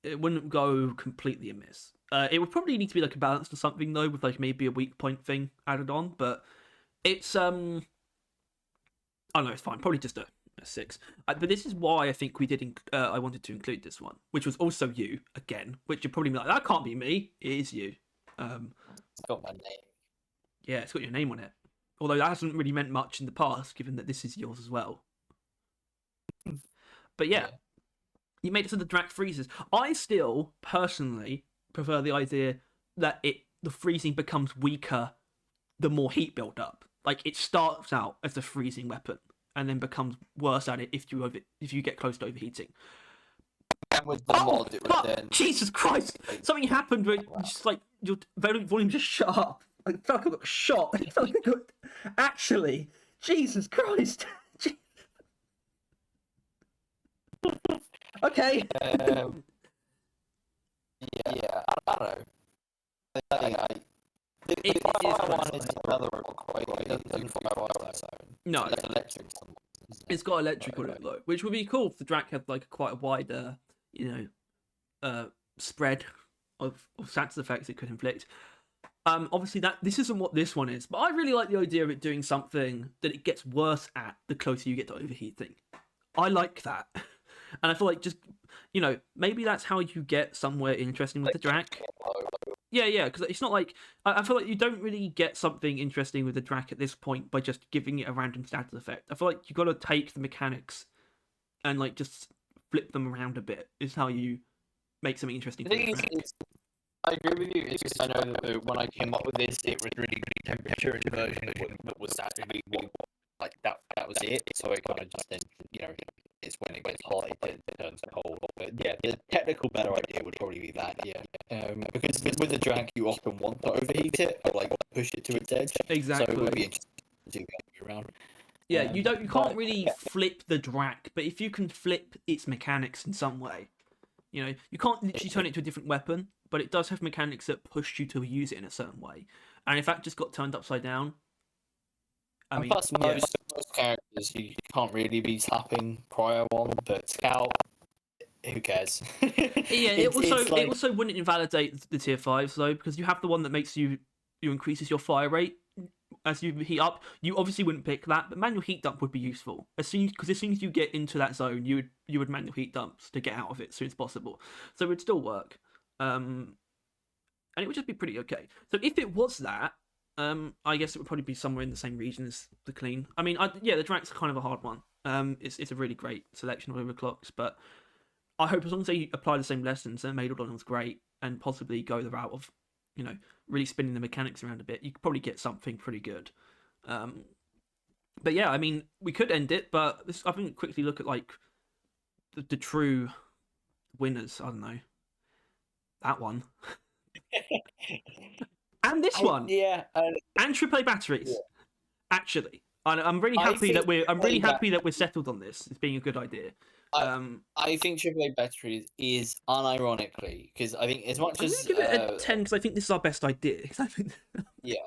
it wouldn't go completely amiss. It would probably need to be like a balance or something though, with like maybe a weak point thing added on. But it's I don't know, it's fine. Probably just a 6. But this is why I think we did. I wanted to include this one, which was also you again. Which you're probably like, that can't be me. It is you. It's got my name. Yeah, it's got your name on it. Although that hasn't really meant much in the past, given that this is yours as well. But yeah, you made it so the Drac freezes. I still personally prefer the idea that the freezing becomes weaker the more heat build up. Like it starts out as a freezing weapon and then becomes worse at it if you get close to overheating. And with the mod, it was then. Jesus Christ! Something happened where just like your volume just shut up. I felt like I got shot. I felt like I got... Actually, Jesus Christ! Okay. Yeah, I don't know. No, it's got electric on it though, which would be cool if the Drac had like quite a wider, spread of status effects it could inflict. Obviously this isn't what this one is, but I really like the idea of it doing something that it gets worse at the closer you get to overheating. I like that, and I feel like just maybe that's how you get somewhere interesting with the Drac. Yeah, because it's not like I feel like you don't really get something interesting with the Drac at this point by just giving it a random status effect. I feel like you got to take the mechanics and like just flip them around a bit. Is how you make something interesting. I agree with you. It's just I know that when I came up with this, it was really good temperature and version that was actually like that. That was it. So it kind of just then it's when it gets hot it turns cold. But yeah, the technical better idea would probably be that. Yeah, because with the Drac you often want to overheat it or like push it to its edge. Exactly. So it would be interesting to do that around. Yeah, you can't really flip the Drac, but if you can flip its mechanics in some way, you can't literally turn it to a different weapon, but it does have mechanics that push you to use it in a certain way. And if that just got turned upside down, plus most characters you can't really be slapping cryo on, but Scout, who cares? Yeah, it also wouldn't invalidate the tier 5s though, because you have the one that makes you increases your fire rate as you heat up. You obviously wouldn't pick that, but manual heat dump would be useful as soon as you get into that zone, you would manual heat dumps to get out of it as soon as possible. So it would still work, and it would just be pretty okay. So if it was that, I guess it would probably be somewhere in the same region as the clean. I mean, the Drac's kind of a hard one. It's a really great selection of overclocks, but I hope as long as they apply the same lessons and made Maidodon was great, and possibly go the route of, really spinning the mechanics around a bit, you could probably get something pretty good. But yeah, I mean, we could end it, but I think quickly look at like the true winners. I don't know, that one. And this one, and AAA batteries. Yeah. Actually, I'm really happy that we're settled on this. It's being a good idea. I think AAA batteries is unironically, because I think as much as give it a 10 because I think this is our best idea. Yeah,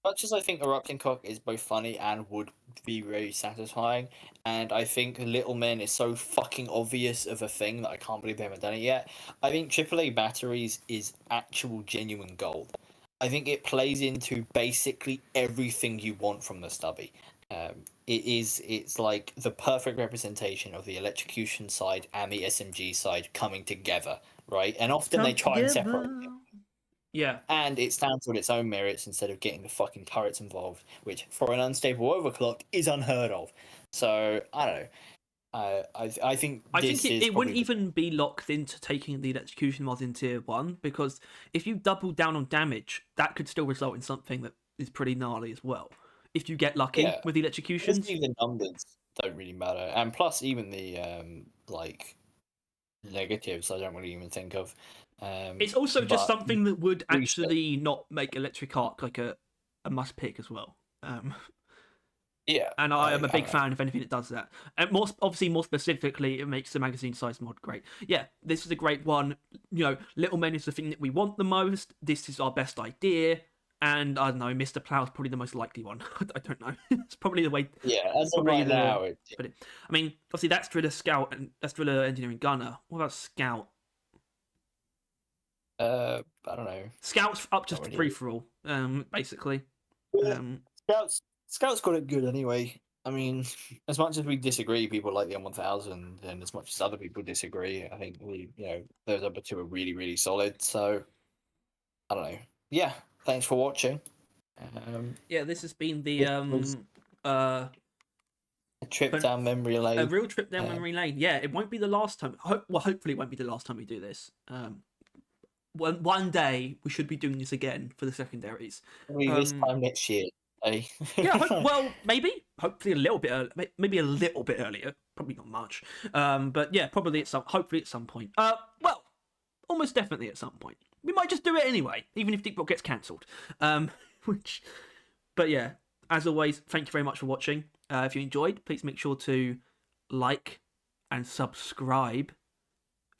much as I think Erupting Cock is both funny and would be very satisfying, and I think Little Men is so fucking obvious of a thing that I can't believe they haven't done it yet. I think AAA batteries is actual genuine gold. I think it plays into basically everything you want from the stubby. It's like the perfect representation of the electrocution side and the SMG side coming together, right? And often they try and separate them. Yeah. And it stands on its own merits instead of getting the fucking turrets involved, which for an unstable overclock is unheard of. So I don't know. I think it wouldn't even be locked into taking the electrocution mod in tier 1, because if you double down on damage, that could still result in something that is pretty gnarly as well. If you get lucky with the electrocutions, the numbers don't really matter, and plus even the negatives I don't really even think of. It's also just something that would actually not make Electric Arc like a must pick as well. Yeah, and I am a big fan of anything that does that. And more specifically, it makes the magazine size mod great. Yeah, this is a great one. Little Men is the thing that we want the most. This is our best idea. And I don't know, Mr. Plow is probably the most likely one. I don't know. It's probably the way. Yeah, as of right now. But I mean, obviously that's Driller Scout and that's Driller Engineering Gunner. What about Scout? I don't know. Scouts up Not just really. free for all, basically. Yeah. Um, Scouts got it good anyway. I mean, as much as we disagree, people like the M1000, and as much as other people disagree, I think those other two are really, really solid. So I don't know. Yeah, thanks for watching. yeah, this has been the This was uh a trip down memory a lane. real trip down Um, memory lane. Yeah, it won't be the last time. Well, hopefully, it won't be the last time we do this. One day we should be doing this again for the secondaries. Maybe this Um, time next year. Eh? yeah, well, maybe, hopefully a little bit, maybe a little bit earlier. Probably not much. But yeah, probably hopefully at some point. Well, almost definitely at some point. We might just do it anyway, even if Deep Rock gets cancelled. Which, but yeah, as always, thank you very much for watching. If you enjoyed, please make sure to like and subscribe.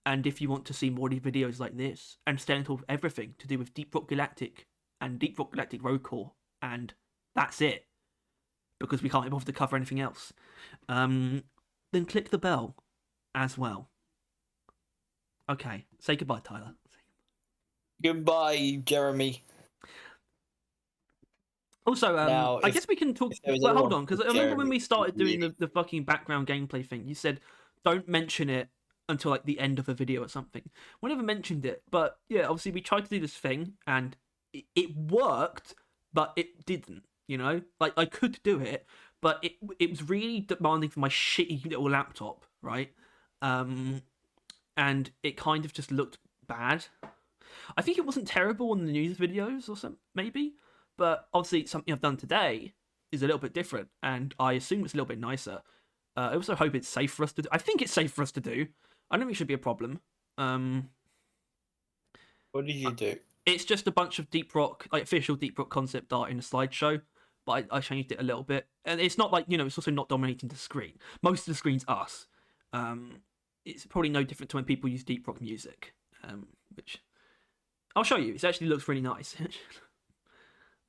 And if you want to see more videos like this and stay on top of everything to do with Deep Rock Galactic and Deep Rock Galactic Road Core, and that's it, because we can't be bothered to cover anything else, then click the bell as well. Okay, say goodbye, Tyler. Goodbye, Jeremy. Also, Now, I guess we can talk. if there was Well, hold anyone on, because called I remember when Jeremy, we started doing really, the fucking background gameplay thing, you said don't mention it until like the end of a video or something. We never mentioned it, but yeah, obviously we tried to do this thing and it worked, but it didn't. You know, like I could do it, but it was really demanding for my shitty little laptop, right? And it kind of just looked bad. I think it wasn't terrible on the news videos or something, maybe, but obviously something I've done today is a little bit different, and I assume it's a little bit nicer. I also hope it's safe for us to do. I think it's safe for us to do. I don't think it should be a problem. Um, what did you do? it's just a bunch of Deep Rock, like official Deep Rock concept art in a slideshow, but I changed it a little bit, and it's not like it's also not dominating the screen. Most of the screen's us. Um, it's probably no different to when people use Deep Rock music, which I'll show you. It actually looks really nice.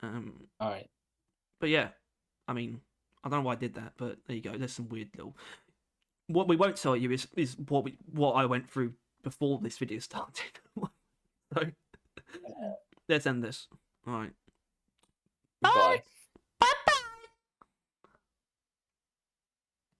All right. But yeah, I mean, I don't know why I did that, but there you go. There's some weird little. What we won't tell you is what I went through before this video started. So let's end this. All right. Goodbye. Bye.